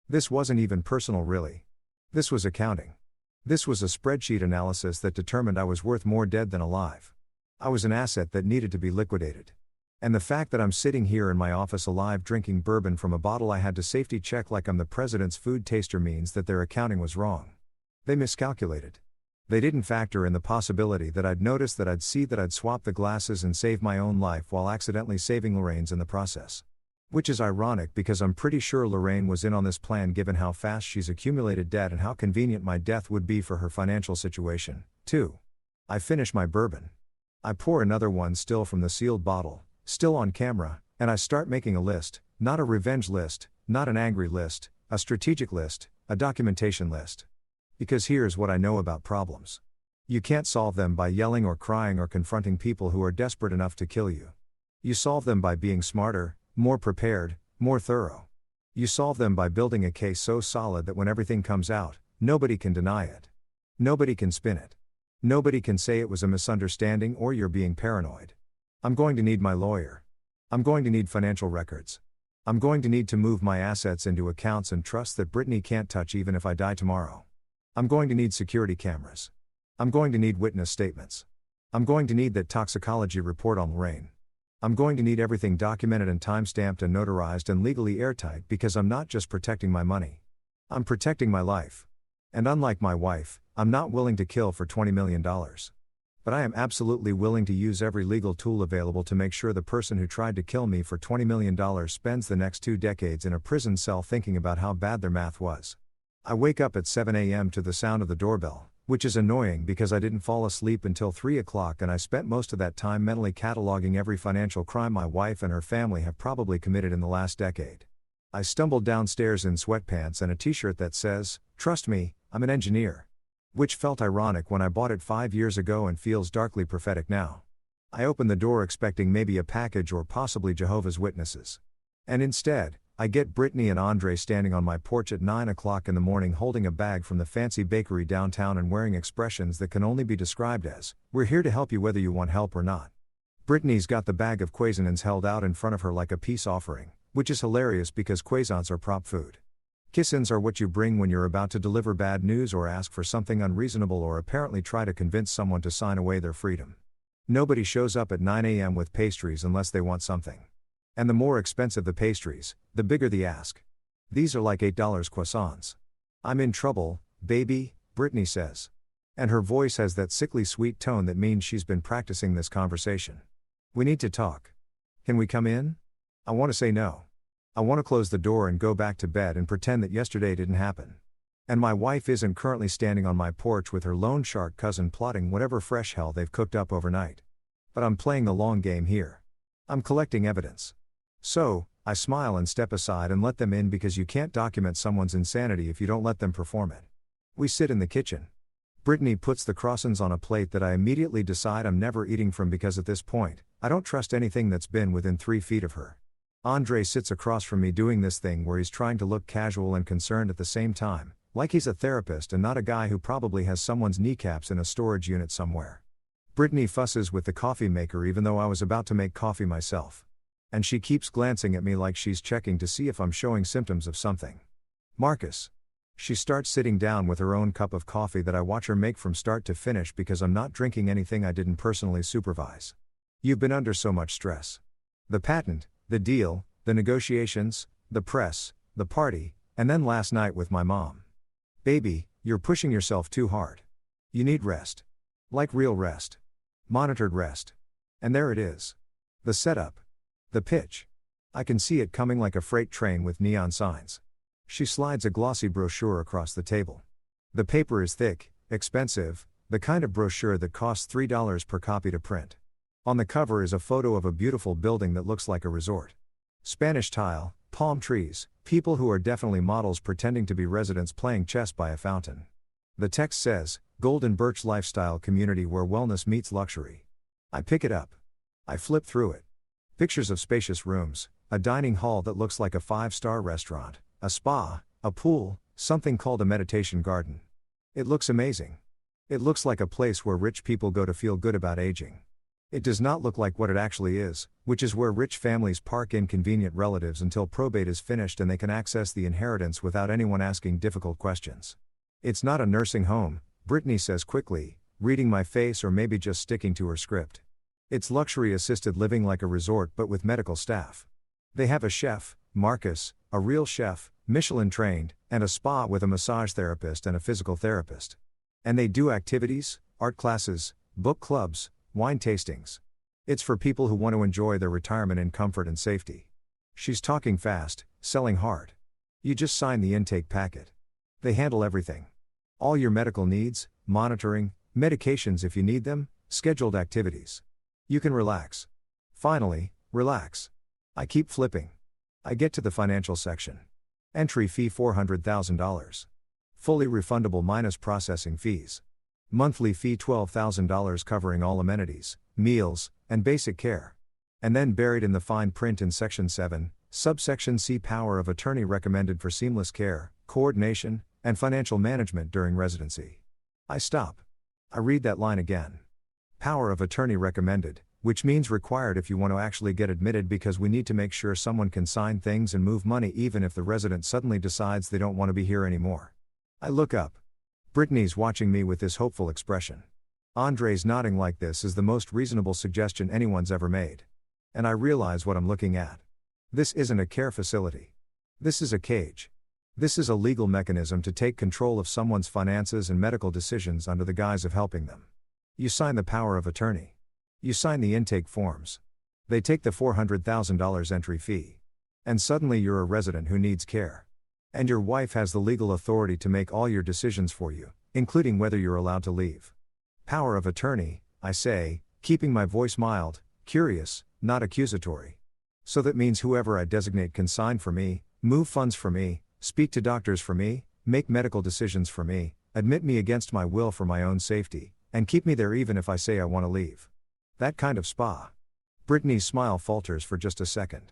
This wasn't even personal really. This was accounting. This was a spreadsheet analysis that determined I was worth more dead than alive. I was an asset that needed to be liquidated. And the fact that I'm sitting here in my office alive drinking bourbon from a bottle I had to safety check like I'm the president's food taster means that their accounting was wrong. They miscalculated. They didn't factor in the possibility that I'd notice that I'd see that I'd swap the glasses and save my own life while accidentally saving Lorraine's in the process. Which is ironic because I'm pretty sure Lorraine was in on this plan given how fast she's accumulated debt and how convenient my death would be for her financial situation, too. I finish my bourbon. I pour another one still from the sealed bottle, still on camera, and I start making a list, not a revenge list, not an angry list, a strategic list, a documentation list. Because here's what I know about problems. You can't solve them by yelling or crying or confronting people who are desperate enough to kill you. You solve them by being smarter, more prepared, more thorough. You solve them by building a case so solid that when everything comes out, nobody can deny it. Nobody can spin it. Nobody can say it was a misunderstanding or you're being paranoid. I'm going to need my lawyer. I'm going to need financial records. I'm going to need to move my assets into accounts and trusts that Brittany can't touch even if I die tomorrow. I'm going to need security cameras. I'm going to need witness statements. I'm going to need that toxicology report on Lorraine. I'm going to need everything documented and time-stamped and notarized and legally airtight because I'm not just protecting my money. I'm protecting my life. And unlike my wife, I'm not willing to kill for $20 million. But I am absolutely willing to use every legal tool available to make sure the person who tried to kill me for $20 million spends the next 2 decades in a prison cell thinking about how bad their math was. I wake up at 7 a.m. to the sound of the doorbell, which is annoying because I didn't fall asleep until 3 o'clock and I spent most of that time mentally cataloging every financial crime my wife and her family have probably committed in the last decade. I stumbled downstairs in sweatpants and a t-shirt that says, "Trust me, I'm an engineer." Which felt ironic when I bought it 5 years ago and feels darkly prophetic now. I opened the door expecting maybe a package or possibly Jehovah's Witnesses. And instead, I get Brittany and Andre standing on my porch at 9 o'clock in the morning holding a bag from the fancy bakery downtown and wearing expressions that can only be described as, "We're here to help you whether you want help or not." Brittany's got the bag of Quaisonans held out in front of her like a peace offering, which is hilarious because Quaisons are prop food. Kiss-ins are what you bring when you're about to deliver bad news or ask for something unreasonable or apparently try to convince someone to sign away their freedom. Nobody shows up at 9 a.m. with pastries unless they want something. And the more expensive the pastries, the bigger the ask. These are like $8 croissants. I'm in trouble, baby, Brittany says. And her voice has that sickly sweet tone that means she's been practicing this conversation. We need to talk. Can we come in? I want to say no. I want to close the door and go back to bed and pretend that yesterday didn't happen. And my wife isn't currently standing on my porch with her loan shark cousin plotting whatever fresh hell they've cooked up overnight. But I'm playing the long game here. I'm collecting evidence. So, I smile and step aside and let them in because you can't document someone's insanity if you don't let them perform it. We sit in the kitchen. Brittany puts the croissants on a plate that I immediately decide I'm never eating from because at this point, I don't trust anything that's been within 3 feet of her. Andre sits across from me doing this thing where he's trying to look casual and concerned at the same time, like he's a therapist and not a guy who probably has someone's kneecaps in a storage unit somewhere. Brittany fusses with the coffee maker even though I was about to make coffee myself. And she keeps glancing at me like she's checking to see if I'm showing symptoms of something. Marcus. She starts sitting down with her own cup of coffee that I watch her make from start to finish because I'm not drinking anything I didn't personally supervise. You've been under so much stress. The patent, the deal, the negotiations, the press, the party, and then last night with my mom. Baby, you're pushing yourself too hard. You need rest. Like real rest. Monitored rest. And there it is. The setup. The pitch. I can see it coming like a freight train with neon signs. She slides a glossy brochure across the table. The paper is thick, expensive, the kind of brochure that costs $3 per copy to print. On the cover is a photo of a beautiful building that looks like a resort. Spanish tile, palm trees, people who are definitely models pretending to be residents playing chess by a fountain. The text says, Golden Birch Lifestyle Community where wellness meets luxury. I pick it up. I flip through it. Pictures of spacious rooms, a dining hall that looks like a 5-star restaurant, a spa, a pool, something called a meditation garden. It looks amazing. It looks like a place where rich people go to feel good about aging. It does not look like what it actually is, which is where rich families park inconvenient relatives until probate is finished and they can access the inheritance without anyone asking difficult questions. It's not a nursing home, Brittany says quickly, reading my face or maybe just sticking to her script. It's luxury assisted living like a resort but with medical staff. They have a chef, Marcus, a real chef, Michelin trained, and a spa with a massage therapist and a physical therapist. And they do activities, art classes, book clubs, wine tastings. It's for people who want to enjoy their retirement in comfort and safety. She's talking fast, selling hard. You just sign the intake packet. They handle everything. All your medical needs, monitoring, medications if you need them, scheduled activities. You can relax. Finally, relax. I keep flipping. I get to the financial section. Entry fee $400,000. Fully refundable minus processing fees. Monthly fee $12,000 covering all amenities, meals, and basic care. And then buried in the fine print in Section 7, Subsection C power of attorney recommended for seamless care, coordination, and financial management during residency. I stop. I read that line again. Power of attorney recommended, which means required if you want to actually get admitted because we need to make sure someone can sign things and move money even if the resident suddenly decides they don't want to be here anymore. I look up. Brittany's watching me with this hopeful expression. Andre's nodding like this is the most reasonable suggestion anyone's ever made. And I realize what I'm looking at. This isn't a care facility. This is a cage. This is a legal mechanism to take control of someone's finances and medical decisions under the guise of helping them. You sign the power of attorney. You sign the intake forms. They take the $400,000 entry fee. And suddenly you're a resident who needs care. And your wife has the legal authority to make all your decisions for you, including whether you're allowed to leave. Power of attorney, I say, keeping my voice mild, curious, not accusatory. So that means whoever I designate can sign for me, move funds for me, speak to doctors for me, make medical decisions for me, admit me against my will for my own safety, and keep me there even if I say I want to leave. That kind of spa. Brittany's smile falters for just a second.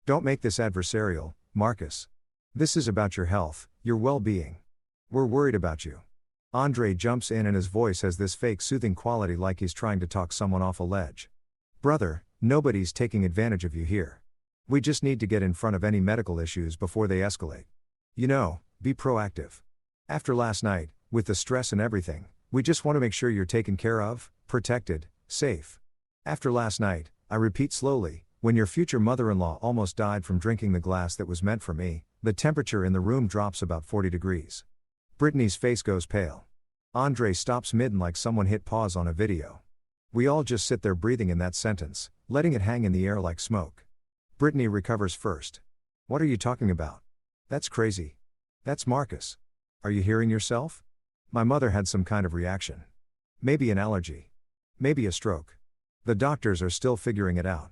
Don't make this adversarial, Marcus. This is about your health, your well-being. We're worried about you. Andre jumps in and his voice has this fake soothing quality like he's trying to talk someone off a ledge. Brother, nobody's taking advantage of you here. We just need to get in front of any medical issues before they escalate. You know, Be proactive. After last night, with the stress and everything, we just want to make sure you're taken care of, protected, safe. After last night, I repeat slowly, when your future mother-in-law almost died from drinking the glass that was meant for me, the temperature in the room drops about 40 degrees. Brittany's face goes pale. Andre stops mid like someone hit pause on a video. We all just sit there breathing in that sentence, letting it hang in the air like smoke. Brittany recovers first. What are you talking about? That's crazy. That's Marcus. Are you hearing yourself? My mother had some kind of reaction. Maybe an allergy. Maybe a stroke. The doctors are still figuring it out.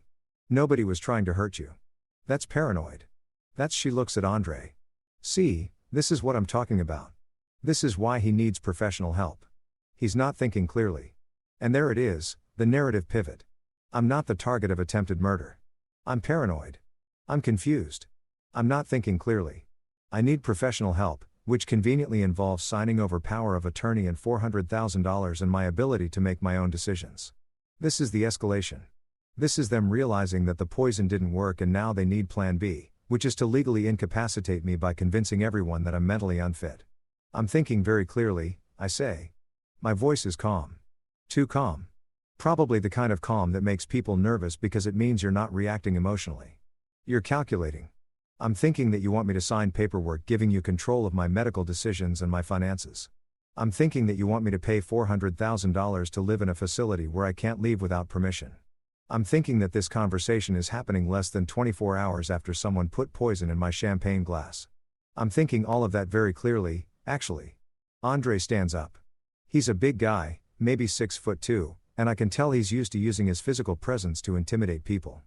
Nobody was trying to hurt you. That's paranoid. She looks at Andre. See, this is what I'm talking about. This is why he needs professional help. He's not thinking clearly. And there it is, the narrative pivot. I'm not the target of attempted murder. I'm paranoid. I'm confused. I'm not thinking clearly. I need professional help, which conveniently involves signing over power of attorney and $400,000 and my ability to make my own decisions. This is the escalation. This is them realizing that the poison didn't work and now they need plan B, which is to legally incapacitate me by convincing everyone that I'm mentally unfit. I'm thinking very clearly, I say. My voice is calm. Too calm. Probably the kind of calm that makes people nervous because it means you're not reacting emotionally. You're calculating. I'm thinking that you want me to sign paperwork giving you control of my medical decisions and my finances. I'm thinking that you want me to pay $400,000 to live in a facility where I can't leave without permission. I'm thinking that this conversation is happening less than 24 hours after someone put poison in my champagne glass. I'm thinking all of that very clearly, actually. Andre stands up. He's a big guy, maybe 6'2", and I can tell he's used to using his physical presence to intimidate people.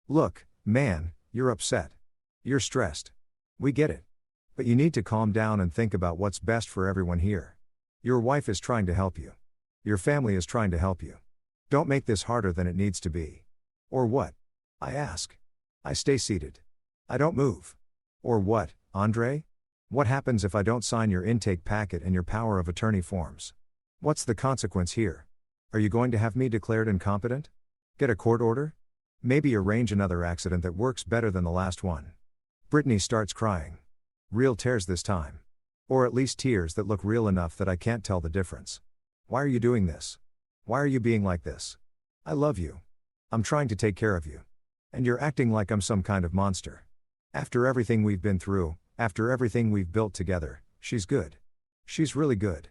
Look, man, you're upset. You're stressed. We get it. But you need to calm down and think about what's best for everyone here. Your wife is trying to help you. Your family is trying to help you. Don't make this harder than it needs to be. Or what? I ask. I stay seated. I don't move. Or what, Andre? What happens if I don't sign your intake packet and your power of attorney forms? What's the consequence here? Are you going to have me declared incompetent? Get a court order? Maybe arrange another accident that works better than the last one. Brittany starts crying. Real tears this time. Or at least tears that look real enough that I can't tell the difference. Why are you doing this? Why are you being like this? I love you. I'm trying to take care of you. And you're acting like I'm some kind of monster. After everything we've been through, after everything we've built together, she's good. She's really good.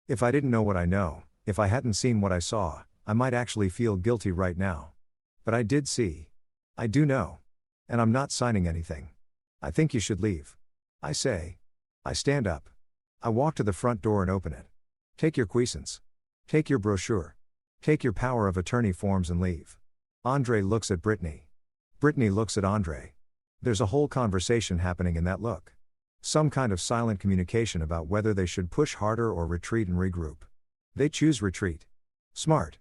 If I didn't know what I know, if I hadn't seen what I saw, I might actually feel guilty right now. But I did see. I do know. And I'm not signing anything. I think you should leave. I say. I stand up. I walk to the front door and open it. Take your quiescence. Take your brochure. Take your power of attorney forms and leave. Andre looks at Brittany. Brittany looks at Andre. There's a whole conversation happening in that look. Some kind of silent communication about whether they should push harder or retreat and regroup. They choose retreat. Smart.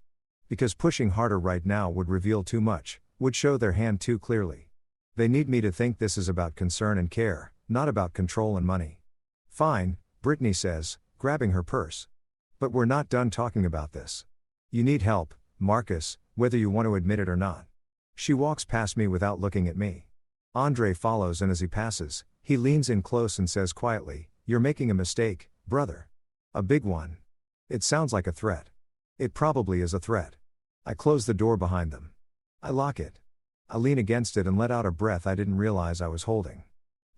Because pushing harder right now would reveal too much, would show their hand too clearly. They need me to think this is about concern and care, not about control and money. Fine, Brittany says, grabbing her purse. But we're not done talking about this. You need help, Marcus, whether you want to admit it or not. She walks past me without looking at me. Andre follows, and as he passes, he leans in close and says quietly, "You're making a mistake, brother. A big one." It sounds like a threat. It probably is a threat. I close the door behind them. I lock it. I lean against it and let out a breath I didn't realize I was holding.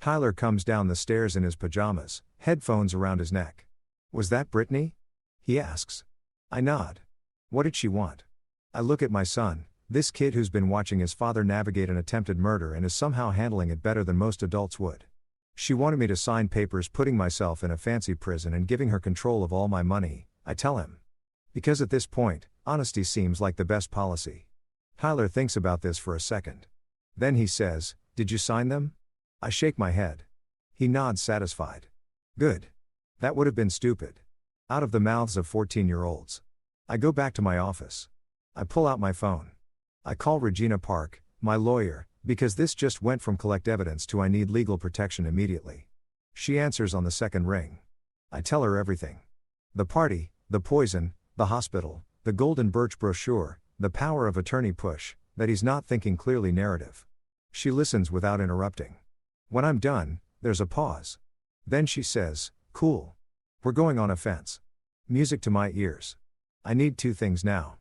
Tyler comes down the stairs in his pajamas, headphones around his neck. "Was that Brittany?" he asks. I nod. What did she want? I look at my son, this kid who's been watching his father navigate an attempted murder and is somehow handling it better than most adults would. She wanted me to sign papers putting myself in a fancy prison and giving her control of all my money, I tell him. Because at this point, honesty seems like the best policy. Tyler thinks about this for a second. Then he says, "Did you sign them?" I shake my head. He nods satisfied. Good. That would have been stupid. Out of the mouths of 14-year-olds. I go back to my office. I pull out my phone. I call Regina Park, my lawyer, because this just went from collect evidence to I need legal protection immediately. She answers on the second ring. I tell her everything. The party, the poison, the hospital, the Golden Birch brochure, the power of attorney push, that he's not thinking clearly narrative. She listens without interrupting. When I'm done, there's a pause. Then she says, "Cool. We're going on a fence." Music to my ears. I need two things now.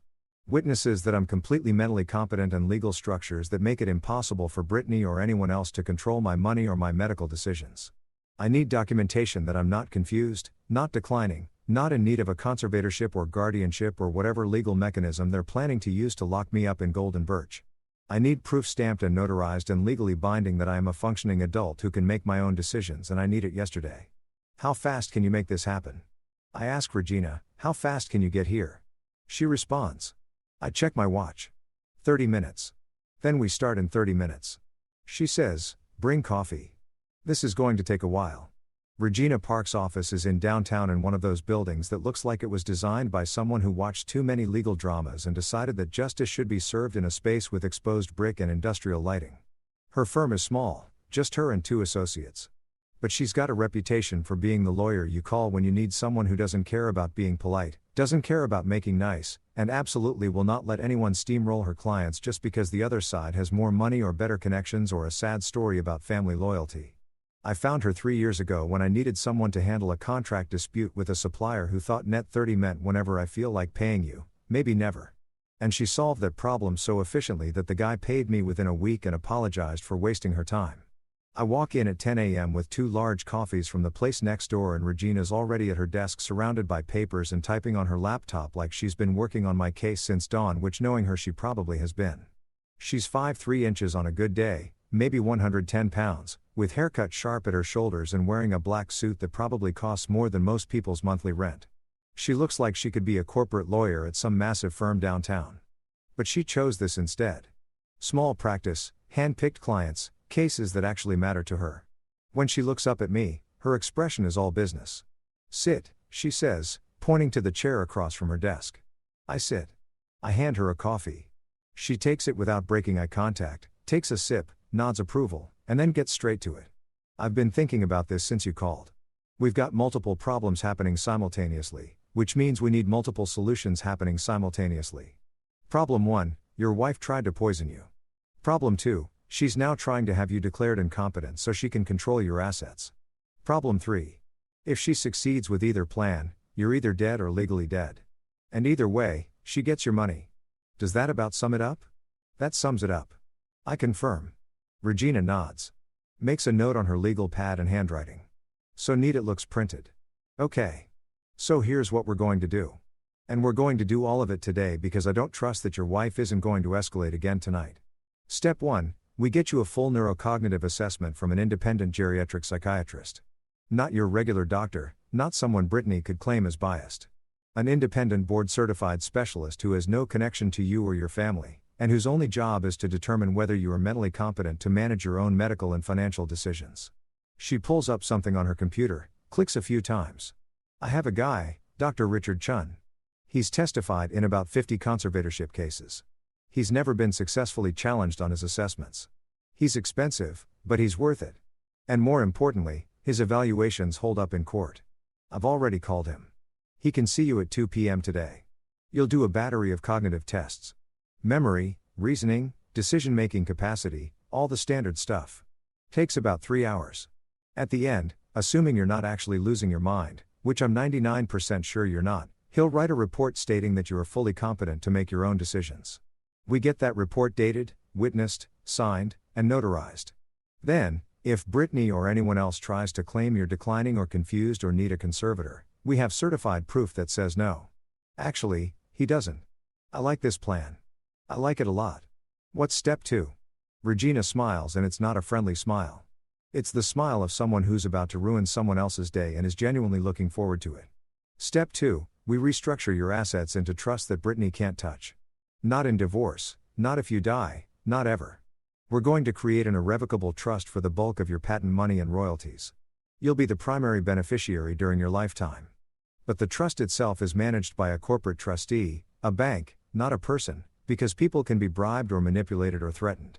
Witnesses that I'm completely mentally competent and legal structures that make it impossible for Brittany or anyone else to control my money or my medical decisions. I need documentation that I'm not confused, not declining, not in need of a conservatorship or guardianship or whatever legal mechanism they're planning to use to lock me up in Golden Birch. I need proof stamped and notarized and legally binding that I am a functioning adult who can make my own decisions, and I need it yesterday. How fast can you make this happen? I ask Regina, how fast can you get here? She responds. I check my watch. 30 minutes. Then we start in 30 minutes. She says, bring coffee. This is going to take a while. Regina Park's office is in downtown in one of those buildings that looks like it was designed by someone who watched too many legal dramas and decided that justice should be served in a space with exposed brick and industrial lighting. Her firm is small, just her and two associates. But she's got a reputation for being the lawyer you call when you need someone who doesn't care about being polite, doesn't care about making nice, and absolutely will not let anyone steamroll her clients just because the other side has more money or better connections or a sad story about family loyalty. I found her 3 years ago when I needed someone to handle a contract dispute with a supplier who thought net 30 meant whenever I feel like paying you, maybe never. And she solved that problem so efficiently that the guy paid me within a week and apologized for wasting her time. I walk in at 10 a.m. with 2 large coffees from the place next door, and Regina's already at her desk surrounded by papers and typing on her laptop like she's been working on my case since dawn, which knowing her she probably has been. She's 5'3" inches on a good day, maybe 110 pounds, with haircut sharp at her shoulders and wearing a black suit that probably costs more than most people's monthly rent. She looks like she could be a corporate lawyer at some massive firm downtown. But she chose this instead. Small practice, hand-picked clients, cases that actually matter to her. When she looks up at me, her expression is all business. Sit, she says, pointing to the chair across from her desk. I sit. I hand her a coffee. She takes it without breaking eye contact, takes a sip, nods approval, and then gets straight to it. I've been thinking about this since you called. We've got multiple problems happening simultaneously, which means we need multiple solutions happening simultaneously. Problem 1, your wife tried to poison you. Problem 2, she's now trying to have you declared incompetent so she can control your assets. Problem 3. If she succeeds with either plan, you're either dead or legally dead. And either way, she gets your money. Does that about sum it up? That sums it up. I confirm. Regina nods. Makes a note on her legal pad and handwriting. So neat it looks printed. Okay. So here's what we're going to do. And we're going to do all of it today because I don't trust that your wife isn't going to escalate again tonight. Step 1. We get you a full neurocognitive assessment from an independent geriatric psychiatrist. Not your regular doctor, not someone Brittany could claim as biased. An independent board-certified specialist who has no connection to you or your family, and whose only job is to determine whether you are mentally competent to manage your own medical and financial decisions. She pulls up something on her computer, clicks a few times. I have a guy, Dr. Richard Chun. He's testified in about 50 conservatorship cases. He's never been successfully challenged on his assessments. He's expensive, but he's worth it. And more importantly, his evaluations hold up in court. I've already called him. He can see you at 2 p.m. today. You'll do a battery of cognitive tests. Memory, reasoning, decision-making capacity, all the standard stuff. Takes about 3 hours. At the end, assuming you're not actually losing your mind, which I'm 99% sure you're not, he'll write a report stating that you are fully competent to make your own decisions. We get that report dated, witnessed, signed, and notarized. Then, if Brittany or anyone else tries to claim you're declining or confused or need a conservator, we have certified proof that says no. Actually, he doesn't. I like this plan. I like it a lot. What's step 2? Regina smiles, and it's not a friendly smile. It's the smile of someone who's about to ruin someone else's day and is genuinely looking forward to it. Step 2, we restructure your assets into trust that Brittany can't touch. Not in divorce, not if you die, not ever. We're going to create an irrevocable trust for the bulk of your patent money and royalties. You'll be the primary beneficiary during your lifetime. But the trust itself is managed by a corporate trustee, a bank, not a person, because people can be bribed or manipulated or threatened.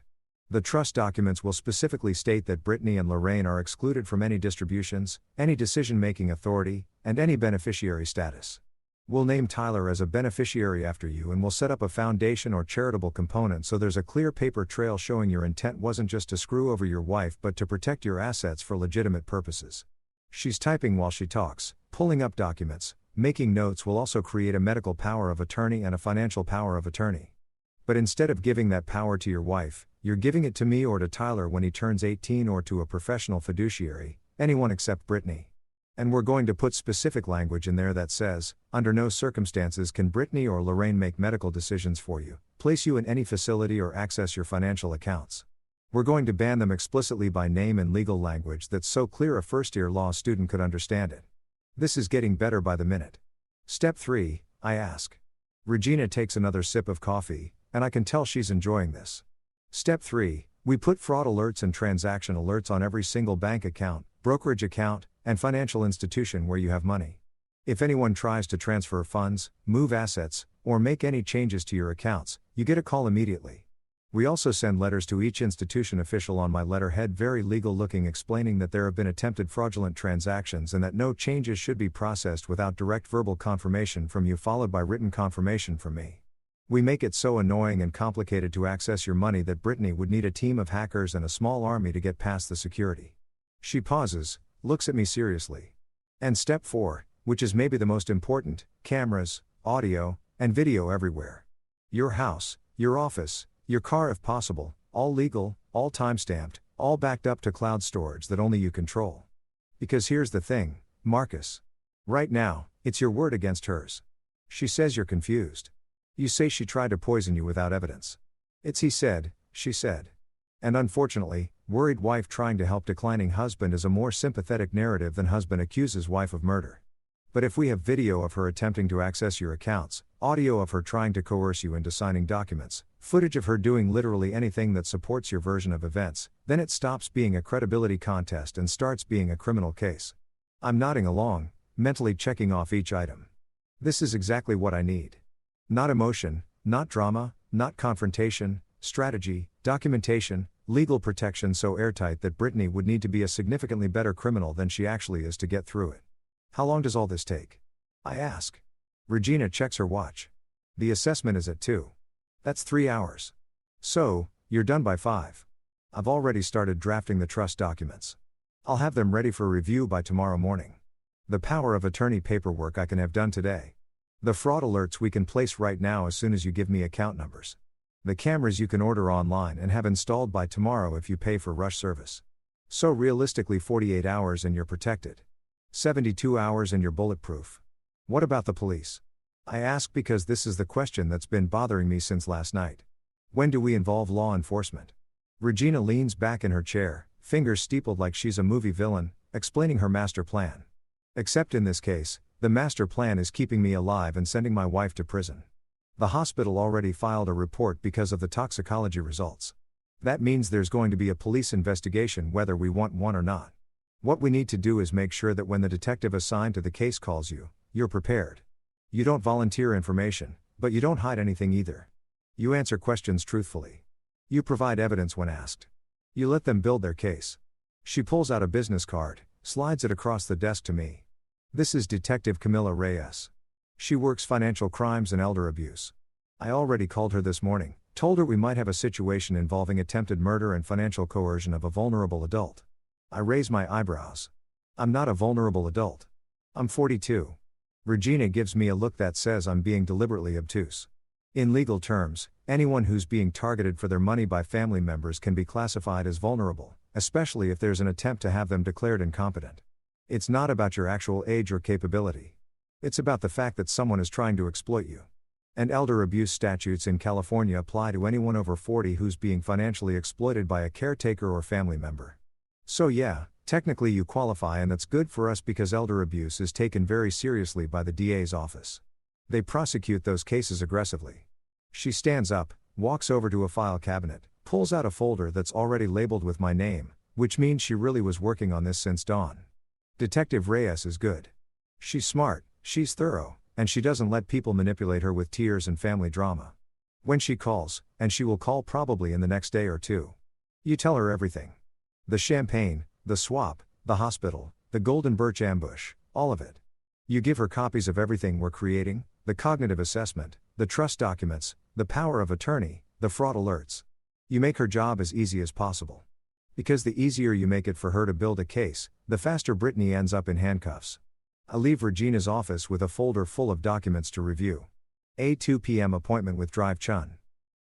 The trust documents will specifically state that Brittany and Lorraine are excluded from any distributions, any decision-making authority, and any beneficiary status. We'll name Tyler as a beneficiary after you, and we'll set up a foundation or charitable component so there's a clear paper trail showing your intent wasn't just to screw over your wife but to protect your assets for legitimate purposes. She's typing while she talks, pulling up documents, making notes will also create a medical power of attorney and a financial power of attorney. But instead of giving that power to your wife, you're giving it to me or to Tyler when he turns 18 or to a professional fiduciary, anyone except Brittany. And we're going to put specific language in there that says, under no circumstances can Brittany or Lorraine make medical decisions for you, place you in any facility or access your financial accounts. We're going to ban them explicitly by name and legal language that's so clear a first-year law student could understand it. This is getting better by the minute. Step 3, I ask. Regina takes another sip of coffee, and I can tell she's enjoying this. Step 3, we put fraud alerts and transaction alerts on every single bank account, brokerage account, and financial institution where you have money. If anyone tries to transfer funds, move assets, or make any changes to your accounts, you get a call immediately. We also send letters to each institution official on my letterhead, very legal looking, explaining that there have been attempted fraudulent transactions and that no changes should be processed without direct verbal confirmation from you followed by written confirmation from me. We make it so annoying and complicated to access your money that Brittany would need a team of hackers and a small army to get past the security. She pauses, looks at me seriously. And step 4, which is maybe the most important, cameras, audio, and video everywhere. Your house, your office, your car if possible, all legal, all time-stamped, all backed up to cloud storage that only you control. Because here's the thing, Marcus. Right now, it's your word against hers. She says you're confused. You say she tried to poison you without evidence. It's he said, she said. And unfortunately, worried wife trying to help declining husband is a more sympathetic narrative than husband accuses wife of murder. But if we have video of her attempting to access your accounts, audio of her trying to coerce you into signing documents, footage of her doing literally anything that supports your version of events, then it stops being a credibility contest and starts being a criminal case. I'm nodding along, mentally checking off each item. This is exactly what I need. Not emotion, not drama, not confrontation, strategy, documentation, legal protection so airtight that Brittany would need to be a significantly better criminal than she actually is to get through it. How long does all this take? I ask. Regina checks her watch. The assessment is at 2. That's 3 hours. So, you're done by 5. I've already started drafting the trust documents. I'll have them ready for review by tomorrow morning. The power of attorney paperwork I can have done today. The fraud alerts we can place right now as soon as you give me account numbers. The cameras you can order online and have installed by tomorrow if you pay for rush service. So realistically 48 hours and you're protected. 72 hours and you're bulletproof. What about the police? I ask because this is the question that's been bothering me since last night. When do we involve law enforcement? Regina leans back in her chair, fingers steepled like she's a movie villain, explaining her master plan. Except in this case, the master plan is keeping me alive and sending my wife to prison. The hospital already filed a report because of the toxicology results. That means there's going to be a police investigation whether we want one or not. What we need to do is make sure that when the detective assigned to the case calls you, you're prepared. You don't volunteer information, but you don't hide anything either. You answer questions truthfully. You provide evidence when asked. You let them build their case. She pulls out a business card, slides it across the desk to me. This is Detective Camilla Reyes. She works financial crimes and elder abuse. I already called her this morning, told her we might have a situation involving attempted murder and financial coercion of a vulnerable adult. I raise my eyebrows. I'm not a vulnerable adult. I'm 42. Regina gives me a look that says I'm being deliberately obtuse. In legal terms, anyone who's being targeted for their money by family members can be classified as vulnerable, especially if there's an attempt to have them declared incompetent. It's not about your actual age or capability. It's about the fact that someone is trying to exploit you. And elder abuse statutes in California apply to anyone over 40 who's being financially exploited by a caretaker or family member. So yeah, technically you qualify, and that's good for us because elder abuse is taken very seriously by the DA's office. They prosecute those cases aggressively. She stands up, walks over to a file cabinet, pulls out a folder that's already labeled with my name, which means she really was working on this since dawn. Detective Reyes is good. She's smart, she's thorough, and she doesn't let people manipulate her with tears and family drama. When she calls, and she will call probably in the next day or two, you tell her everything. The champagne, the swap, the hospital, the golden birch ambush, all of it. You give her copies of everything we're creating, the cognitive assessment, the trust documents, the power of attorney, the fraud alerts. You make her job as easy as possible. Because the easier you make it for her to build a case, the faster Brittany ends up in handcuffs. I leave Regina's office with a folder full of documents to review. A 2 p.m. appointment with Drive Chun.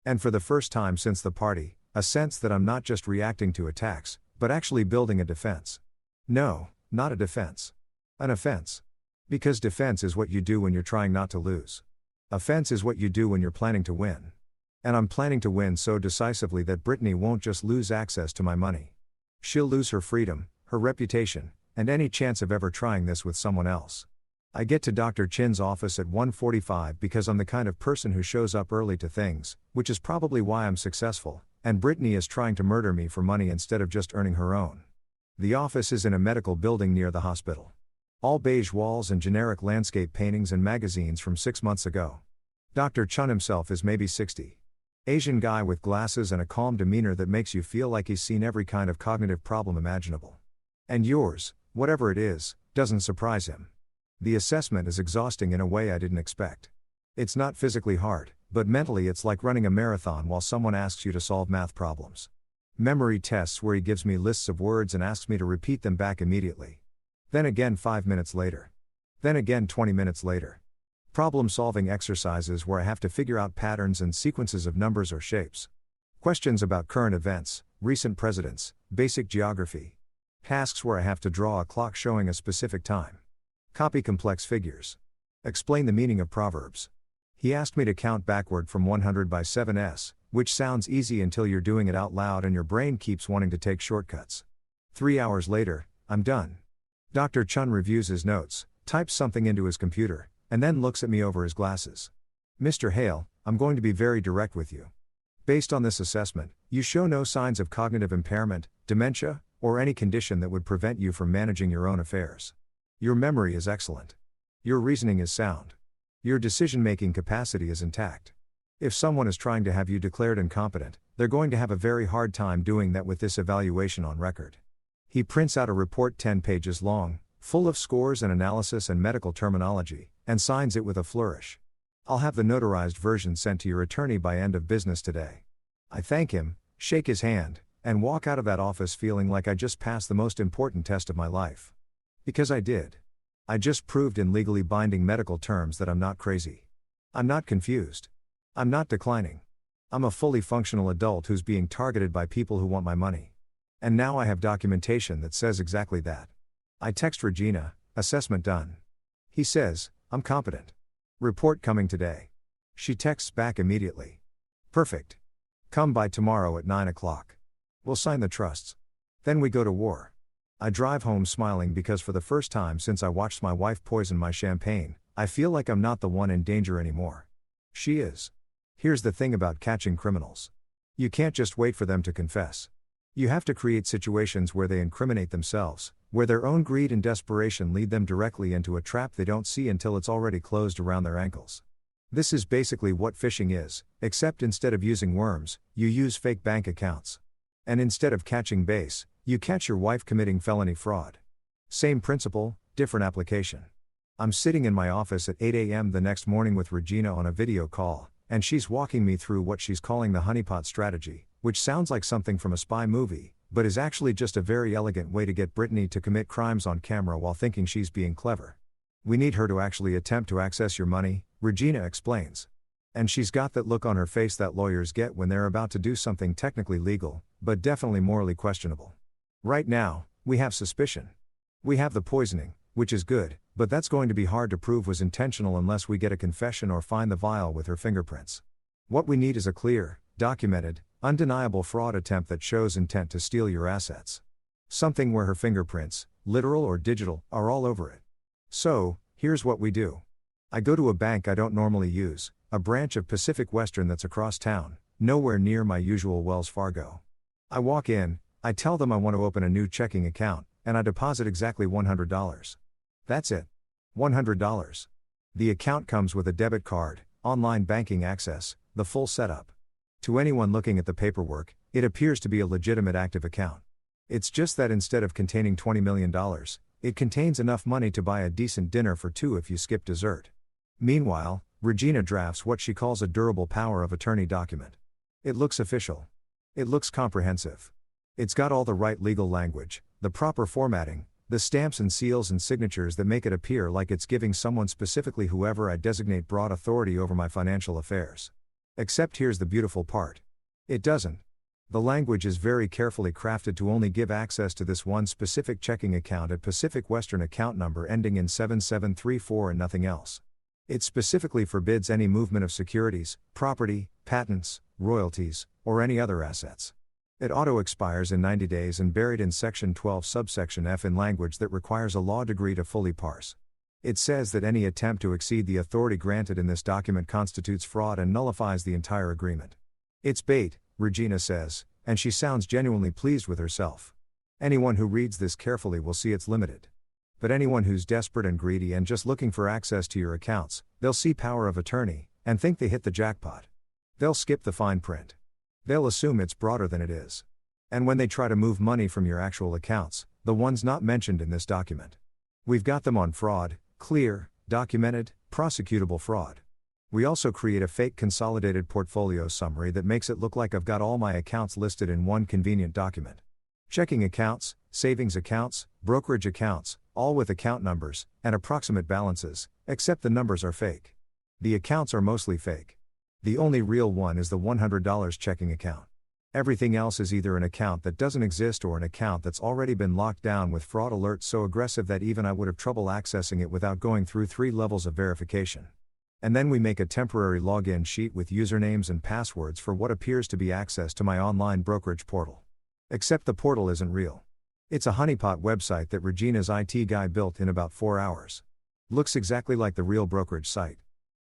And for the first time since the party, a sense that I'm not just reacting to attacks, but actually building a defense. No, not a defense. An offense. Because defense is what you do when you're trying not to lose. Offense is what you do when you're planning to win. And I'm planning to win so decisively that Brittany won't just lose access to my money. She'll lose her freedom, her reputation, and any chance of ever trying this with someone else. I get to Dr. Chin's office at 1:45 because I'm the kind of person who shows up early to things, which is probably why I'm successful, and Brittany is trying to murder me for money instead of just earning her own. The office is in a medical building near the hospital. All beige walls and generic landscape paintings and magazines from 6 months ago. Dr. Chun himself is maybe 60. Asian guy with glasses and a calm demeanor that makes you feel like he's seen every kind of cognitive problem imaginable. And yours, whatever it is, doesn't surprise him. The assessment is exhausting in a way I didn't expect. It's not physically hard, but mentally it's like running a marathon while someone asks you to solve math problems. Memory tests where he gives me lists of words and asks me to repeat them back immediately. Then again 5 minutes later. Then again 20 minutes later. Problem-solving exercises where I have to figure out patterns and sequences of numbers or shapes. Questions about current events, recent presidents, basic geography. Tasks where I have to draw a clock showing a specific time. Copy complex figures. Explain the meaning of proverbs. He asked me to count backward from 100 by 7s, which sounds easy until you're doing it out loud and your brain keeps wanting to take shortcuts. 3 hours later, I'm done. Dr. Chun reviews his notes, types something into his computer, and then looks at me over his glasses. Mr. Hale, I'm going to be very direct with you. Based on this assessment, you show no signs of cognitive impairment, dementia, or any condition that would prevent you from managing your own affairs. Your memory is excellent. Your reasoning is sound. Your decision-making capacity is intact. If someone is trying to have you declared incompetent, they're going to have a very hard time doing that with this evaluation on record. He prints out a report 10 pages long, full of scores and analysis and medical terminology, and signs it with a flourish. I'll have the notarized version sent to your attorney by end of business today. I thank him, shake his hand, and walk out of that office feeling like I just passed the most important test of my life. Because I did. I just proved in legally binding medical terms that I'm not crazy. I'm not confused. I'm not declining. I'm a fully functional adult who's being targeted by people who want my money. And now I have documentation that says exactly that. I text Regina, assessment done. He says, I'm competent. Report coming today. She texts back immediately. Perfect. Come by tomorrow at 9 o'clock. We'll sign the trusts. Then we go to war. I drive home smiling because for the first time since I watched my wife poison my champagne, I feel like I'm not the one in danger anymore. She is. Here's the thing about catching criminals. You can't just wait for them to confess. You have to create situations where they incriminate themselves, where their own greed and desperation lead them directly into a trap they don't see until it's already closed around their ankles. This is basically what phishing is, except instead of using worms, you use fake bank accounts. And instead of catching base, you catch your wife committing felony fraud. Same principle, different application. I'm sitting in my office at 8 a.m. the next morning with Regina on a video call, and she's walking me through what she's calling the honeypot strategy, which sounds like something from a spy movie, but is actually just a very elegant way to get Brittany to commit crimes on camera while thinking she's being clever. We need her to actually attempt to access your money, Regina explains. And she's got that look on her face that lawyers get when they're about to do something technically legal, but definitely morally questionable. Right now, we have suspicion. We have the poisoning, which is good, but that's going to be hard to prove was intentional unless we get a confession or find the vial with her fingerprints. What we need is a clear, documented, undeniable fraud attempt that shows intent to steal your assets. Something where her fingerprints, literal or digital, are all over it. So, here's what we do. I go to a bank I don't normally use, a branch of Pacific Western that's across town, nowhere near my usual Wells Fargo. I walk in, I tell them I want to open a new checking account, and I deposit exactly $100. That's it. $100. The account comes with a debit card, online banking access, the full setup. To anyone looking at the paperwork, it appears to be a legitimate active account. It's just that instead of containing $20 million, it contains enough money to buy a decent dinner for two if you skip dessert. Meanwhile, Regina drafts what she calls a durable power of attorney document. It looks official. It looks comprehensive. It's got all the right legal language, the proper formatting, The stamps and seals and signatures that make it appear like it's giving someone specifically whoever I designate broad authority over my financial affairs. Except here's the beautiful part. It doesn't. The language is very carefully crafted to only give access to this one specific checking account at Pacific Western account number ending in 7734 and nothing else. It specifically forbids any movement of securities, property, patents, royalties, or any other assets. It auto-expires in 90 days and buried in Section 12 subsection F in language that requires a law degree to fully parse. It says that any attempt to exceed the authority granted in this document constitutes fraud and nullifies the entire agreement. It's bait, Regina says, and she sounds genuinely pleased with herself. Anyone who reads this carefully will see it's limited. But anyone who's desperate and greedy and just looking for access to your accounts, they'll see power of attorney, and think they hit the jackpot. They'll skip the fine print. They'll assume it's broader than it is. And when they try to move money from your actual accounts, the ones not mentioned in this document, we've got them on fraud, clear, documented, prosecutable fraud. We also create a fake consolidated portfolio summary that makes it look like I've got all my accounts listed in one convenient document. Checking accounts, savings accounts, brokerage accounts, all with account numbers, and approximate balances, except the numbers are fake. The accounts are mostly fake. The only real one is the $100 checking account. Everything else is either an account that doesn't exist or an account that's already been locked down with fraud alerts so aggressive that even I would have trouble accessing it without going through 3 levels of verification. And then we make a temporary login sheet with usernames and passwords for what appears to be access to my online brokerage portal. Except the portal isn't real. It's a honeypot website that Regina's IT guy built in about 4 hours. Looks exactly like the real brokerage site.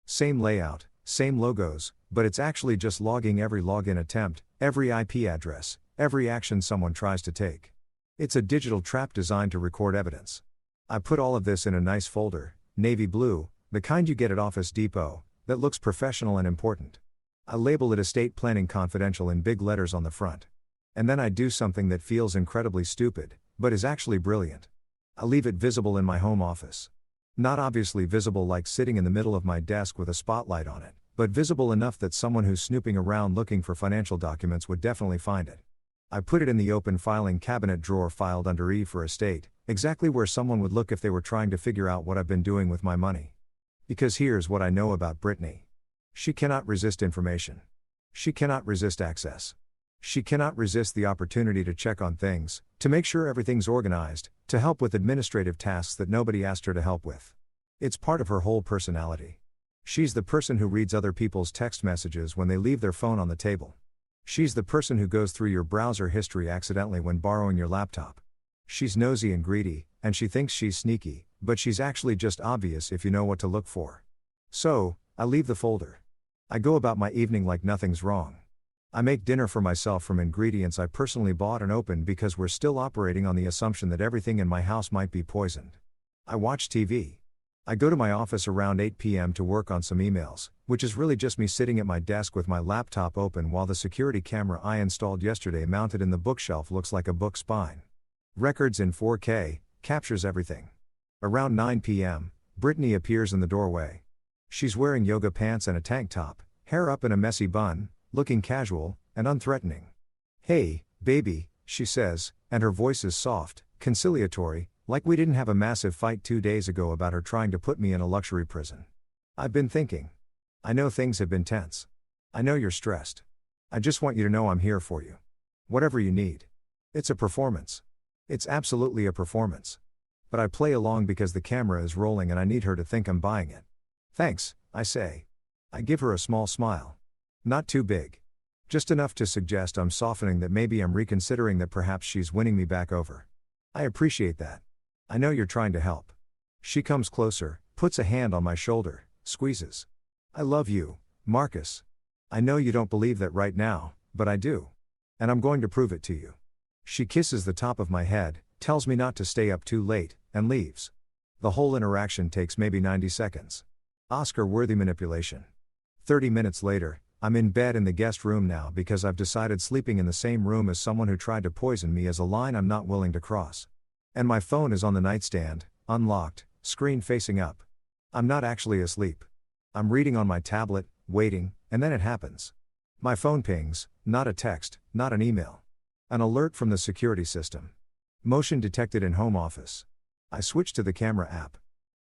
Same layout, same logos, but it's actually just logging every login attempt, every IP address, every action someone tries to take. It's a digital trap designed to record evidence. I put all of this in a nice folder, navy blue, the kind you get at Office Depot, that looks professional and important. I label it Estate Planning Confidential in big letters on the front. And then I do something that feels incredibly stupid, but is actually brilliant. I leave it visible in my home office. Not obviously visible like sitting in the middle of my desk with a spotlight on it, but visible enough that someone who's snooping around looking for financial documents would definitely find it. I put it in the open filing cabinet drawer filed under E for estate, exactly where someone would look if they were trying to figure out what I've been doing with my money. Because here's what I know about Brittany. She cannot resist information. She cannot resist access. She cannot resist the opportunity to check on things, to make sure everything's organized, to help with administrative tasks that nobody asked her to help with. It's part of her whole personality. She's the person who reads other people's text messages when they leave their phone on the table. She's the person who goes through your browser history accidentally when borrowing your laptop. She's nosy and greedy, and she thinks she's sneaky, but she's actually just obvious if you know what to look for. So, I leave the folder. I go about my evening like nothing's wrong. I make dinner for myself from ingredients I personally bought and opened because we're still operating on the assumption that everything in my house might be poisoned. I watch TV. I go to my office around 8 p.m. to work on some emails, which is really just me sitting at my desk with my laptop open while the security camera I installed yesterday mounted in the bookshelf looks like a book spine. Records in 4K, captures everything. Around 9 p.m., Brittany appears in the doorway. She's wearing yoga pants and a tank top, hair up in a messy bun, looking casual and unthreatening. "Hey, baby," she says, and her voice is soft, conciliatory, like we didn't have a massive fight 2 days ago about her trying to put me in a luxury prison. "I've been thinking. I know things have been tense. I know you're stressed. I just want you to know I'm here for you. Whatever you need. It's a performance. It's absolutely a performance. But I play along because the camera is rolling and I need her to think I'm buying it." "Thanks," I say. I give her a small smile. Not too big. Just enough to suggest I'm softening, that maybe I'm reconsidering, that perhaps she's winning me back over. "I appreciate that. I know you're trying to help." She comes closer, puts a hand on my shoulder, squeezes. "I love you, Marcus. I know you don't believe that right now, but I do. And I'm going to prove it to you." She kisses the top of my head, tells me not to stay up too late, and leaves. The whole interaction takes maybe 90 seconds. Oscar-worthy manipulation. 30 minutes later, I'm in bed in the guest room now because I've decided sleeping in the same room as someone who tried to poison me is a line I'm not willing to cross. And my phone is on the nightstand, unlocked, screen facing up. I'm not actually asleep. I'm reading on my tablet, waiting, and then it happens. My phone pings, not a text, not an email. An alert from the security system. Motion detected in home office. I switch to the camera app.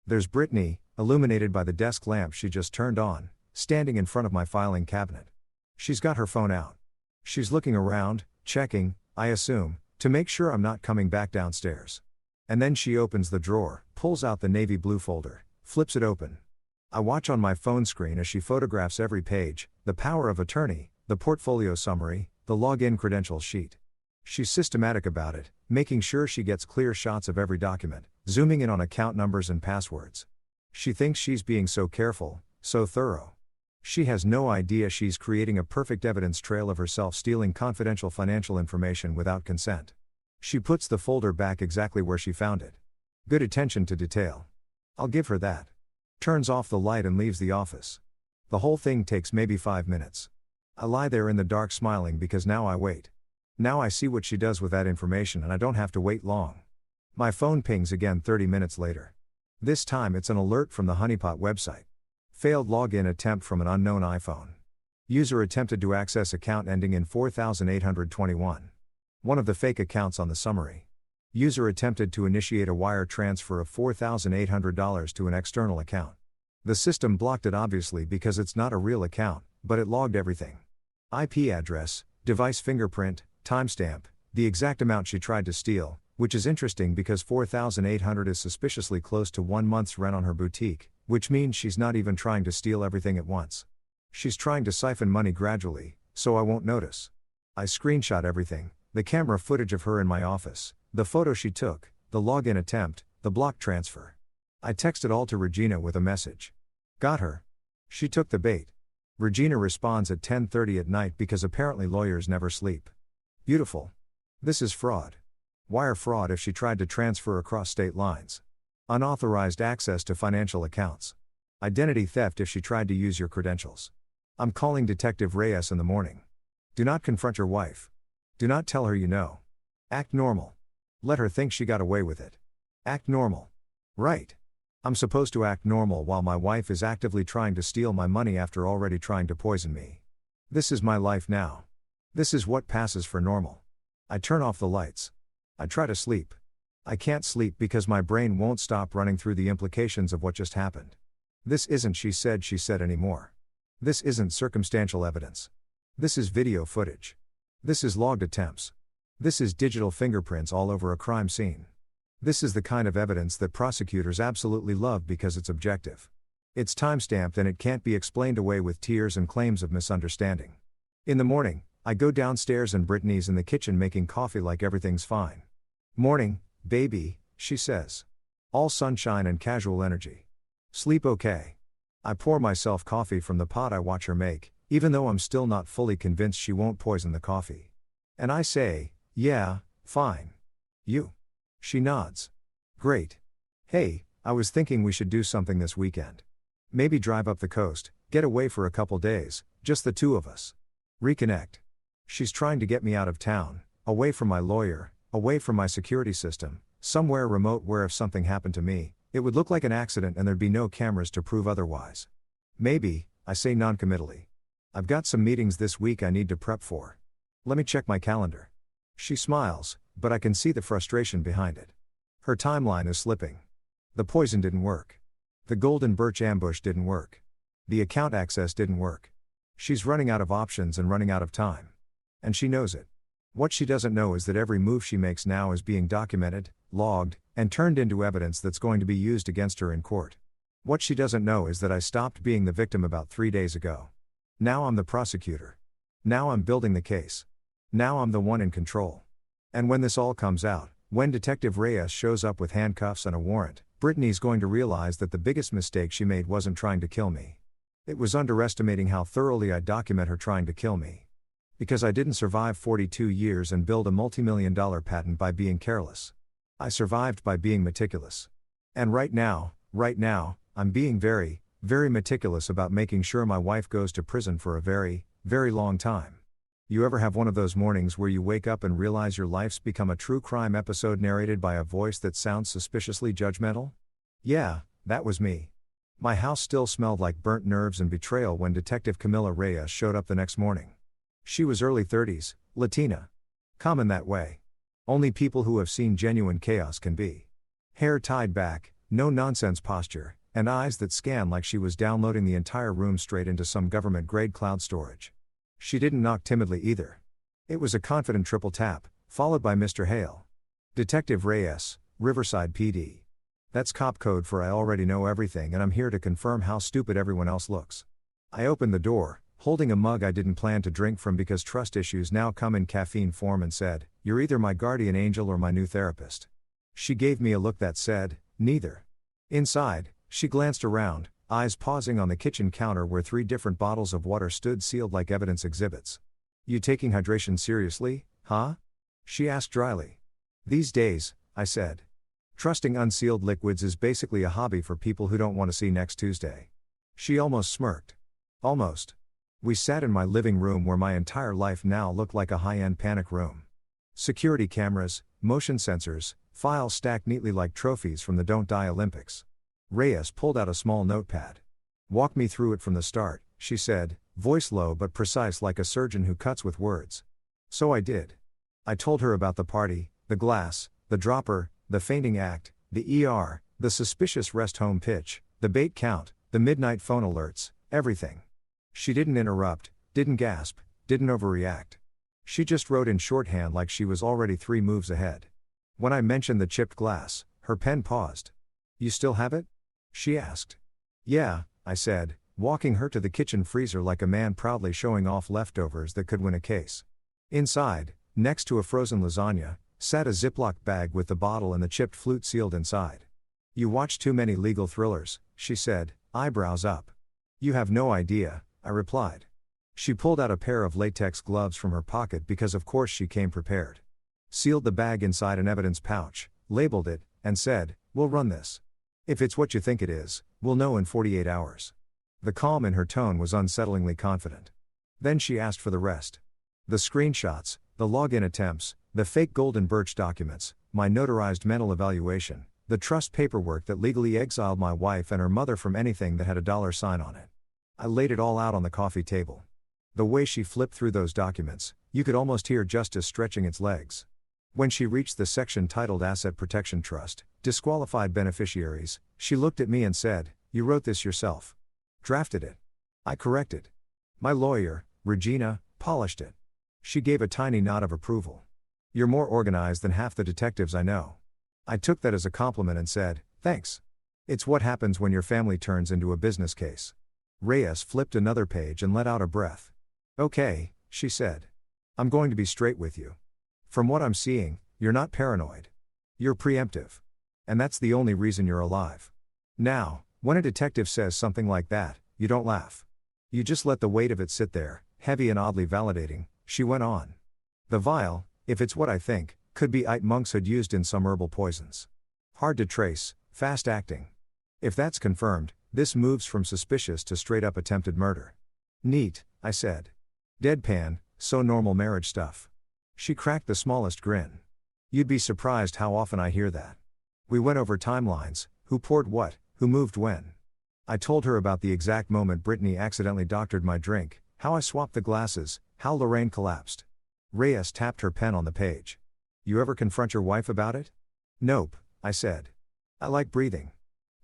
There's Brittany, illuminated by the desk lamp she just turned on, standing in front of my filing cabinet. She's got her phone out. She's looking around, checking, I assume, to make sure I'm not coming back downstairs. And then she opens the drawer, pulls out the navy blue folder, flips it open. I watch on my phone screen as she photographs every page, the power of attorney, the portfolio summary, the login credentials sheet. She's systematic about it, making sure she gets clear shots of every document, zooming in on account numbers and passwords. She thinks she's being so careful, so thorough. She has no idea she's creating a perfect evidence trail of herself stealing confidential financial information without consent. She puts the folder back exactly where she found it. Good attention to detail. I'll give her that. Turns off the light and leaves the office. The whole thing takes maybe 5 minutes. I lie there in the dark smiling because now I wait. Now I see what she does with that information and I don't have to wait long. My phone pings again 30 minutes later. This time it's an alert from the Honeypot website. Failed login attempt from an unknown iPhone. User attempted to access account ending in 4821. One of the fake accounts on the summary. User attempted to initiate a wire transfer of $4,800 to an external account. The system blocked it obviously because it's not a real account, but it logged everything. IP address, device fingerprint, timestamp, the exact amount she tried to steal, which is interesting because $4,800 is suspiciously close to 1 month's rent on her boutique, which means she's not even trying to steal everything at once. She's trying to siphon money gradually, so I won't notice. I screenshot everything, the camera footage of her in my office, the photo she took, the login attempt, the block transfer. I texted all to Regina with a message. Got her. She took the bait. Regina responds at 10:30 at night because apparently lawyers never sleep. Beautiful. This is fraud. Wire fraud if she tried to transfer across state lines. Unauthorized access to financial accounts. Identity theft if she tried to use your credentials. I'm calling Detective Reyes in the morning. Do not confront your wife. Do not tell her you know. Act normal. Let her think she got away with it. Act normal. Right. I'm supposed to act normal while my wife is actively trying to steal my money after already trying to poison me. This is my life now. This is what passes for normal. I turn off the lights. I try to sleep. I can't sleep because my brain won't stop running through the implications of what just happened. This isn't she said anymore. This isn't circumstantial evidence. This is video footage. This is logged attempts. This is digital fingerprints all over a crime scene. This is the kind of evidence that prosecutors absolutely love because it's objective. It's timestamped and it can't be explained away with tears and claims of misunderstanding. In the morning, I go downstairs and Brittany's in the kitchen making coffee like everything's fine. Morning, baby, she says. All sunshine and casual energy. Sleep okay. I pour myself coffee from the pot I watch her make, even though I'm still not fully convinced she won't poison the coffee. And I say, yeah, fine. You? She nods. Great. Hey, I was thinking we should do something this weekend. Maybe drive up the coast, get away for a couple days, just the two of us. Reconnect. She's trying to get me out of town, away from my lawyer, away from my security system, somewhere remote where if something happened to me, it would look like an accident and there'd be no cameras to prove otherwise. Maybe, I say noncommittally. I've got some meetings this week I need to prep for. Let me check my calendar. She smiles, but I can see the frustration behind it. Her timeline is slipping. The poison didn't work. The golden birch ambush didn't work. The account access didn't work. She's running out of options and running out of time. And she knows it. What she doesn't know is that every move she makes now is being documented, logged, and turned into evidence that's going to be used against her in court. What she doesn't know is that I stopped being the victim about 3 days ago. Now I'm the prosecutor. Now I'm building the case. Now I'm the one in control. And when this all comes out, when Detective Reyes shows up with handcuffs and a warrant, Brittany's going to realize that the biggest mistake she made wasn't trying to kill me. It was underestimating how thoroughly I document her trying to kill me. Because I didn't survive 42 years and build a multi-million-dollar patent by being careless. I survived by being meticulous. And right now, I'm being very, very meticulous about making sure my wife goes to prison for a very, very long time. You ever have one of those mornings where you wake up and realize your life's become a true crime episode narrated by a voice that sounds suspiciously judgmental? Yeah, that was me. My house still smelled like burnt nerves and betrayal when Detective Camila Reyes showed up the next morning. She was early 30s, Latina. Common that way. Only people who have seen genuine chaos can be. Hair tied back, no nonsense posture, and eyes that scanned like she was downloading the entire room straight into some government-grade cloud storage. She didn't knock timidly either. It was a confident triple tap, followed by Mr. Hale. Detective Reyes, Riverside PD. That's cop code for I already know everything and I'm here to confirm how stupid everyone else looks. I opened the door, holding a mug I didn't plan to drink from because trust issues now come in caffeine form, and said, "You're either my guardian angel or my new therapist." She gave me a look that said, "Neither." Inside, she glanced around, eyes pausing on the kitchen counter where 3 different bottles of water stood sealed like evidence exhibits. "You taking hydration seriously, huh?" she asked dryly. "These days," I said. "Trusting unsealed liquids is basically a hobby for people who don't want to see next Tuesday." She almost smirked. Almost. We sat in my living room where my entire life now looked like a high-end panic room. Security cameras, motion sensors, files stacked neatly like trophies from the Don't Die Olympics. Reyes pulled out a small notepad. "Walk me through it from the start," she said, voice low but precise like a surgeon who cuts with words. So I did. I told her about the party, the glass, the dropper, the fainting act, the ER, the suspicious rest home pitch, the bait count, the midnight phone alerts, everything. She didn't interrupt, didn't gasp, didn't overreact. She just wrote in shorthand like she was already 3 moves ahead. When I mentioned the chipped glass, her pen paused. "You still have it?" she asked. "Yeah," I said, walking her to the kitchen freezer like a man proudly showing off leftovers that could win a case. Inside, next to a frozen lasagna, sat a Ziploc bag with the bottle and the chipped flute sealed inside. "You watch too many legal thrillers," she said, eyebrows up. "You have no idea," I replied. She pulled out a pair of latex gloves from her pocket because of course she came prepared. Sealed the bag inside an evidence pouch, labeled it, and said, "We'll run this. If it's what you think it is, we'll know in 48 hours. The calm in her tone was unsettlingly confident. Then she asked for the rest. The screenshots, the login attempts, the fake Golden Birch documents, my notarized mental evaluation, the trust paperwork that legally exiled my wife and her mother from anything that had a dollar sign on it. I laid it all out on the coffee table. The way she flipped through those documents, you could almost hear justice stretching its legs. When she reached the section titled Asset Protection Trust, Disqualified Beneficiaries, she looked at me and said, "You wrote this yourself." "Drafted it." I corrected. "My lawyer, Regina, polished it." She gave a tiny nod of approval. "You're more organized than half the detectives I know." I took that as a compliment and said, "Thanks. It's what happens when your family turns into a business case." Reyes flipped another page and let out a breath. "Okay," she said. "I'm going to be straight with you. From what I'm seeing, you're not paranoid. You're preemptive. And that's the only reason you're alive. Now, when a detective says something like that, you don't laugh. You just let the weight of it sit there, heavy and oddly validating," she went on. "The VIAL, if it's what I think, could be Ite monkshood used in some herbal poisons. Hard to trace, fast acting. If that's confirmed, this moves from suspicious to straight up attempted murder." "Neat," I said. Deadpan, so normal marriage stuff. She cracked the smallest grin. "You'd be surprised how often I hear that." We went over timelines, who poured what, who moved when. I told her about the exact moment Brittany accidentally doctored my drink, how I swapped the glasses, how Lorraine collapsed. Reyes tapped her pen on the page. "You ever confront your wife about it?" "Nope," I said. "I like breathing."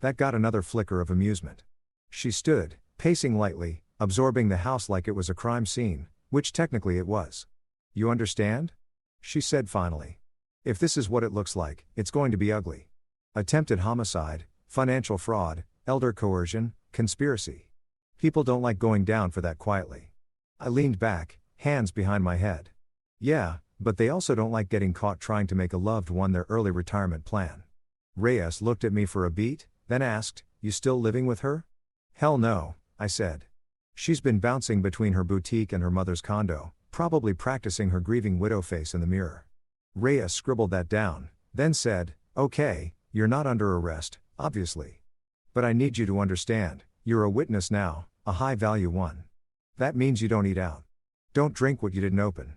That got another flicker of amusement. She stood, pacing lightly, absorbing the house like it was a crime scene, which technically it was. "You understand?" she said finally. "If this is what it looks like, it's going to be ugly. Attempted homicide, financial fraud, elder coercion, conspiracy. People don't like going down for that quietly." I leaned back, hands behind my head. "Yeah, but they also don't like getting caught trying to make a loved one their early retirement plan." Reyes looked at me for a beat, then asked, "You still living with her?" "Hell no," I said. "She's been bouncing between her boutique and her mother's condo, probably practicing her grieving widow face in the mirror." Reyes scribbled that down, then said, "Okay, you're not under arrest, obviously. But I need you to understand, you're a witness now, a high-value one. That means you don't eat out. Don't drink what you didn't open.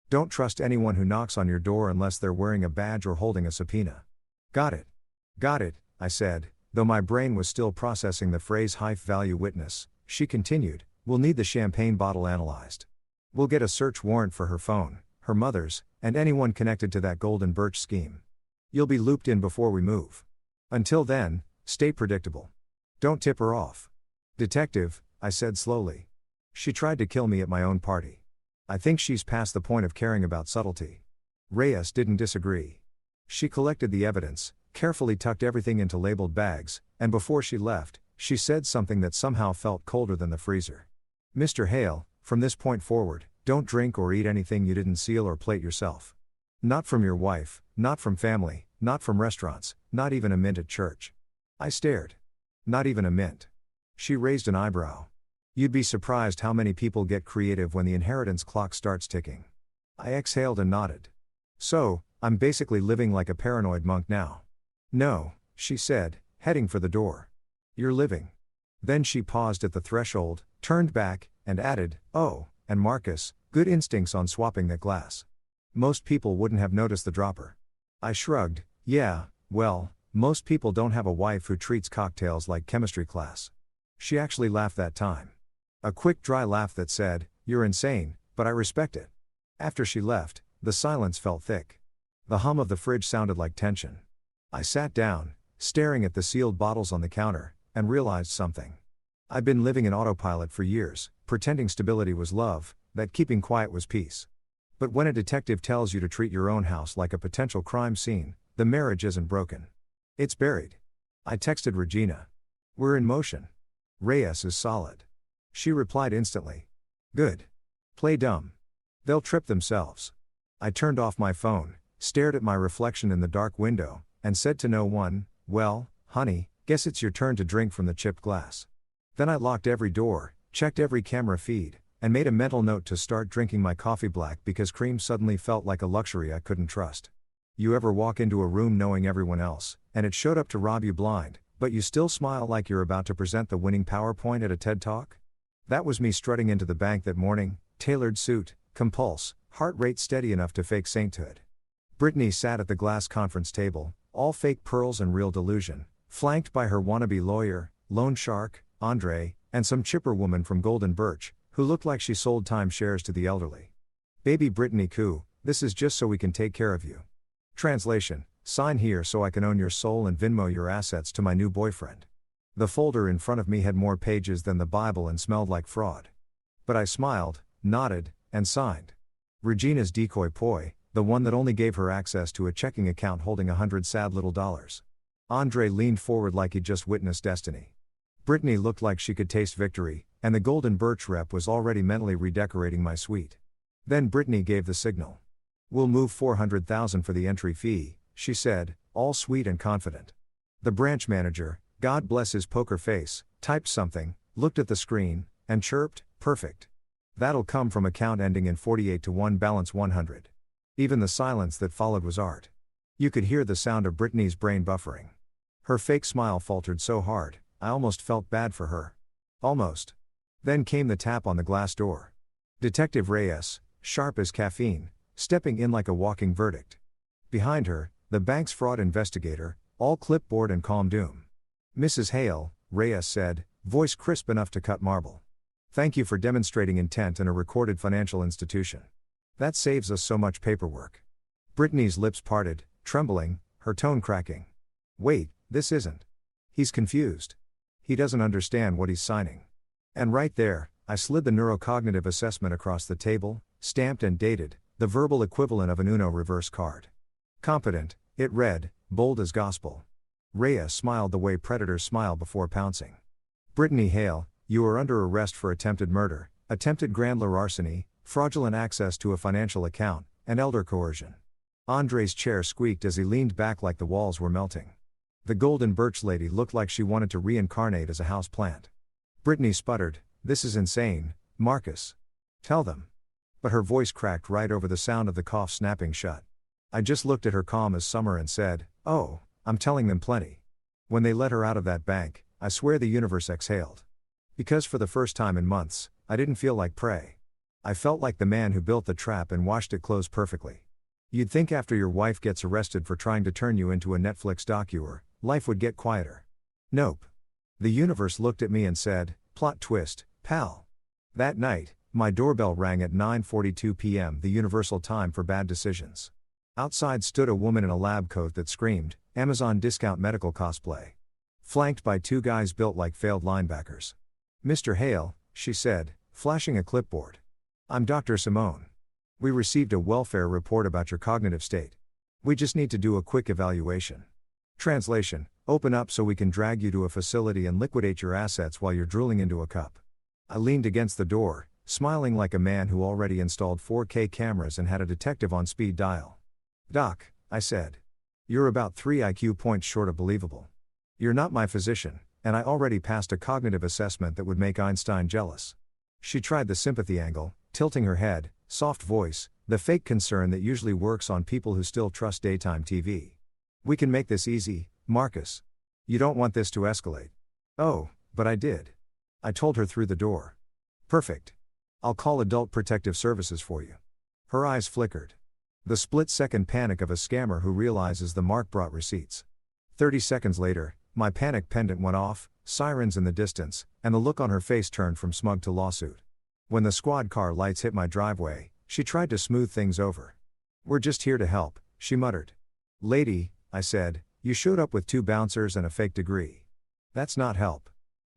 Don't trust anyone who knocks on your door unless they're wearing a badge or holding a subpoena." "Got it. Got it," I said, though my brain was still processing the phrase high-value witness. She continued, "We'll need the champagne bottle analyzed. We'll get a search warrant for her phone, her mother's, and anyone connected to that Golden Birch scheme. You'll be looped in before we move. Until then, stay predictable. Don't tip her off. Detective, I said slowly. She tried to kill me at my own party. I think she's past the point of caring about subtlety. Reyes didn't disagree. She collected the evidence, carefully tucked everything into labeled bags, and before she left, she said something that somehow felt colder than the freezer. Mr. Hale, from this point forward, don't drink or eat anything you didn't seal or plate yourself. Not from your wife, not from family, not from restaurants, not even a mint at church. I stared. Not even a mint. She raised an eyebrow. You'd be surprised how many people get creative when the inheritance clock starts ticking. I exhaled and nodded. So, I'm basically living like a paranoid monk now. No, she said, heading for the door. You're living. Then she paused at the threshold, turned back, and added, oh, and Marcus, good instincts on swapping that glass. Most people wouldn't have noticed the dropper. I shrugged, yeah, well, most people don't have a wife who treats cocktails like chemistry class. She actually laughed that time. A quick dry laugh that said, you're insane, but I respect it. After she left, the silence felt thick. The hum of the fridge sounded like tension. I sat down, staring at the sealed bottles on the counter, and realized something. I'd been living in autopilot for years, pretending stability was love, that keeping quiet was peace. But when a detective tells you to treat your own house like a potential crime scene, the marriage isn't broken. It's buried. I texted Regina. We're in motion. Reyes is solid. She replied instantly. Good. Play dumb. They'll trip themselves. I turned off my phone, stared at my reflection in the dark window, and said to no one, well, honey, guess it's your turn to drink from the chipped glass. Then I locked every door, checked every camera feed, and made a mental note to start drinking my coffee black because cream suddenly felt like a luxury I couldn't trust. You ever walk into a room knowing everyone else, and it showed up to rob you blind, but you still smile like you're about to present the winning PowerPoint at a TED Talk? That was me strutting into the bank that morning, tailored suit, compulse, heart rate steady enough to fake sainthood. Brittany sat at the glass conference table, all fake pearls and real delusion, flanked by her wannabe lawyer, loan shark, Andre, and some chipper woman from Golden Birch, who looked like she sold timeshares to the elderly. Baby Brittany Koo, this is just so we can take care of you. Translation, sign here so I can own your soul and Venmo your assets to my new boyfriend. The folder in front of me had more pages than the Bible and smelled like fraud. But I smiled, nodded, and signed. Regina's decoy poi, the one that only gave her access to a checking account holding $100 sad little dollars. Andre leaned forward like he'd just witnessed destiny. Brittany looked like she could taste victory, and the Golden Birch rep was already mentally redecorating my suite. Then Brittany gave the signal. We'll move $400,000 for the entry fee, she said, all sweet and confident. The branch manager, God bless his poker face, typed something, looked at the screen, and chirped, perfect. That'll come from account ending in 48-1 balance 100. Even the silence that followed was art. You could hear the sound of Brittany's brain buffering. Her fake smile faltered so hard, I almost felt bad for her. Almost. Then came the tap on the glass door. Detective Reyes, sharp as caffeine, stepping in like a walking verdict. Behind her, the bank's fraud investigator, all clipboard and calm doom. Mrs. Hale, Reyes said, voice crisp enough to cut marble. Thank you for demonstrating intent in a recorded financial institution. That saves us so much paperwork. Brittany's lips parted, trembling, her tone cracking. Wait, this isn't. He's confused. He doesn't understand what he's signing. And right there, I slid the neurocognitive assessment across the table, stamped and dated, the verbal equivalent of an Uno reverse card. Competent, it read, bold as gospel. Reyes smiled the way predators smile before pouncing. Brittany Hale, you are under arrest for attempted murder, attempted grand larceny, fraudulent access to a financial account, and elder coercion. Andre's chair squeaked as he leaned back like the walls were melting. The Golden Birch lady looked like she wanted to reincarnate as a house plant. Brittany sputtered, this is insane, Marcus. Tell them. But her voice cracked right over the sound of the cough snapping shut. I just looked at her calm as summer and said, oh, I'm telling them plenty. When they let her out of that bank, I swear the universe exhaled. Because for the first time in months, I didn't feel like prey. I felt like the man who built the trap and washed it close perfectly. You'd think after your wife gets arrested for trying to turn you into a Netflix documentary, life would get quieter. Nope. The universe looked at me and said, plot twist, pal. That night, my doorbell rang at 9:42 p.m., the universal time for bad decisions. Outside stood a woman in a lab coat that screamed, "Amazon discount medical cosplay." Flanked by two guys built like failed linebackers. "Mr. Hale," she said, flashing a clipboard. "I'm Dr. Simone. We received a welfare report about your cognitive state. We just need to do a quick evaluation. Translation: open up so we can drag you to a facility and liquidate your assets while you're drooling into a cup." I leaned against the door, smiling like a man who already installed 4K cameras and had a detective on speed dial. "Doc," I said. "You're about 3 IQ points short of believable. You're not my physician, and I already passed a cognitive assessment that would make Einstein jealous." She tried the sympathy angle, tilting her head, soft voice, the fake concern that usually works on people who still trust daytime TV. "We can make this easy, Marcus. You don't want this to escalate." "Oh, but I did." I told her through the door. "Perfect. I'll call Adult Protective Services for you." Her eyes flickered. The split-second panic of a scammer who realizes the mark brought receipts. 30 seconds later, my panic pendant went off, sirens in the distance, and the look on her face turned from smug to lawsuit. When the squad car lights hit my driveway, she tried to smooth things over. "We're just here to help," she muttered. "Lady," I said, "you showed up with 2 bouncers and a fake degree. That's not help.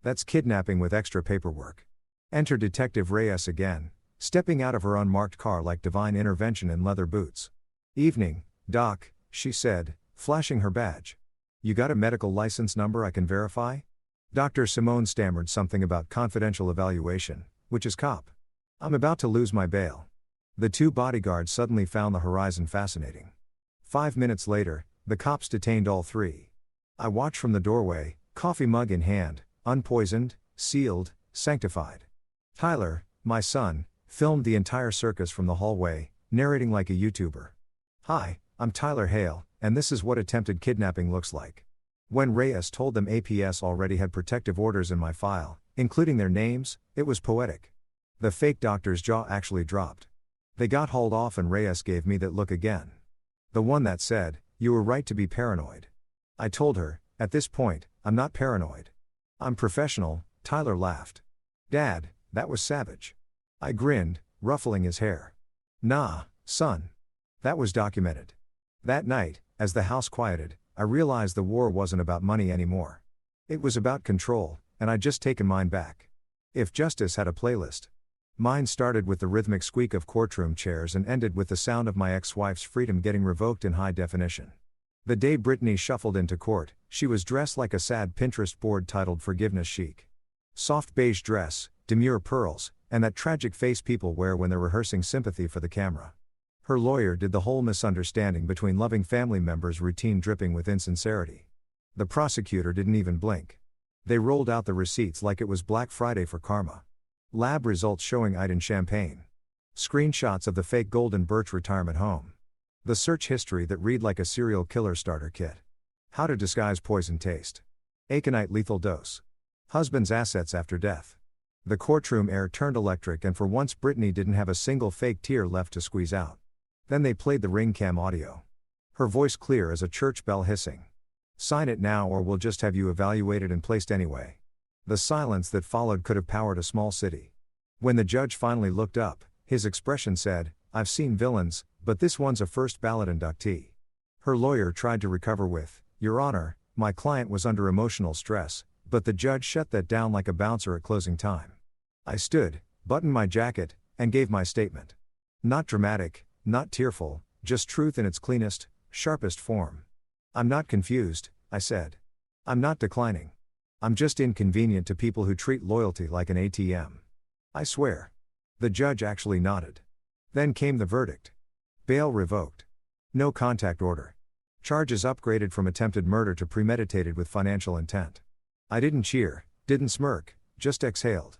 That's kidnapping with extra paperwork." Enter Detective Reyes again, stepping out of her unmarked car like divine intervention in leather boots. "Evening, Doc," she said, flashing her badge. "You got a medical license number I can verify?" Dr. Simone stammered something about confidential evaluation, which is cop. I'm about to lose my bail. The 2 bodyguards suddenly found the horizon fascinating. 5 minutes later, the cops detained all 3. I watched from the doorway, coffee mug in hand, unpoisoned, sealed, sanctified. Tyler, my son, filmed the entire circus from the hallway, narrating like a YouTuber. "Hi, I'm Tyler Hale, and this is what attempted kidnapping looks like." When Reyes told them APS already had protective orders in my file, including their names, it was poetic. The fake doctor's jaw actually dropped. They got hauled off and Reyes gave me that look again. The one that said, "You were right to be paranoid." I told her, "At this point, I'm not paranoid. I'm professional." Tyler laughed. "Dad, that was savage." I grinned, ruffling his hair. "Nah, son. That was documented." That night, as the house quieted, I realized the war wasn't about money anymore. It was about control, and I'd just taken mine back. If justice had a playlist, mine started with the rhythmic squeak of courtroom chairs and ended with the sound of my ex-wife's freedom getting revoked in high definition. The day Brittany shuffled into court, she was dressed like a sad Pinterest board titled "Forgiveness Chic." Soft beige dress, demure pearls, and that tragic face people wear when they're rehearsing sympathy for the camera. Her lawyer did the whole misunderstanding between loving family members routine dripping with insincerity. The prosecutor didn't even blink. They rolled out the receipts like it was Black Friday for karma. Lab results showing Iden champagne. Screenshots of the fake Golden Birch retirement home. The search history that read like a serial killer starter kit. How to disguise poison taste. Aconite lethal dose. Husband's assets after death. The courtroom air turned electric and for once Brittany didn't have a single fake tear left to squeeze out. Then they played the ring cam audio. Her voice clear as a church bell hissing. "Sign it now or we'll just have you evaluated and placed anyway." The silence that followed could have powered a small city. When the judge finally looked up, his expression said, "I've seen villains, but this one's a first ballot inductee." Her lawyer tried to recover with, "Your Honor, my client was under emotional stress," but the judge shut that down like a bouncer at closing time. I stood, buttoned my jacket, and gave my statement. Not dramatic, not tearful, just truth in its cleanest, sharpest form. "I'm not confused," I said. "I'm not declining. I'm just inconvenient to people who treat loyalty like an ATM. I swear." The judge actually nodded. Then came the verdict. Bail revoked. No contact order. Charges upgraded from attempted murder to premeditated with financial intent. I didn't cheer, didn't smirk, just exhaled.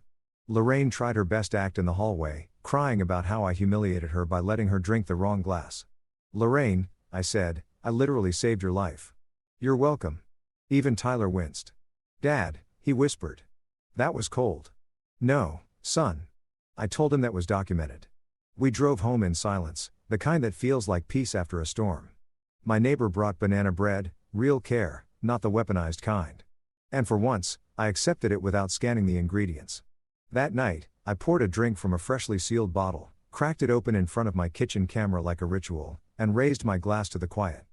Lorraine tried her best act in the hallway, crying about how I humiliated her by letting her drink the wrong glass. "Lorraine," I said, "I literally saved your life." "You're welcome." Even Tyler winced. "Dad," he whispered. "That was cold." "No, son." I told him that was documented. We drove home in silence, the kind that feels like peace after a storm. My neighbor brought banana bread, real care, not the weaponized kind. And for once, I accepted it without scanning the ingredients. That night, I poured a drink from a freshly sealed bottle, cracked it open in front of my kitchen camera like a ritual, and raised my glass to the quiet.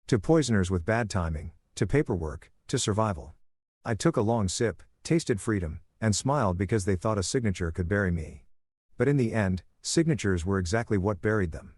To poisoners with bad timing, to paperwork, to survival. I took a long sip, tasted freedom, and smiled because they thought a signature could bury me. But in the end, signatures were exactly what buried them.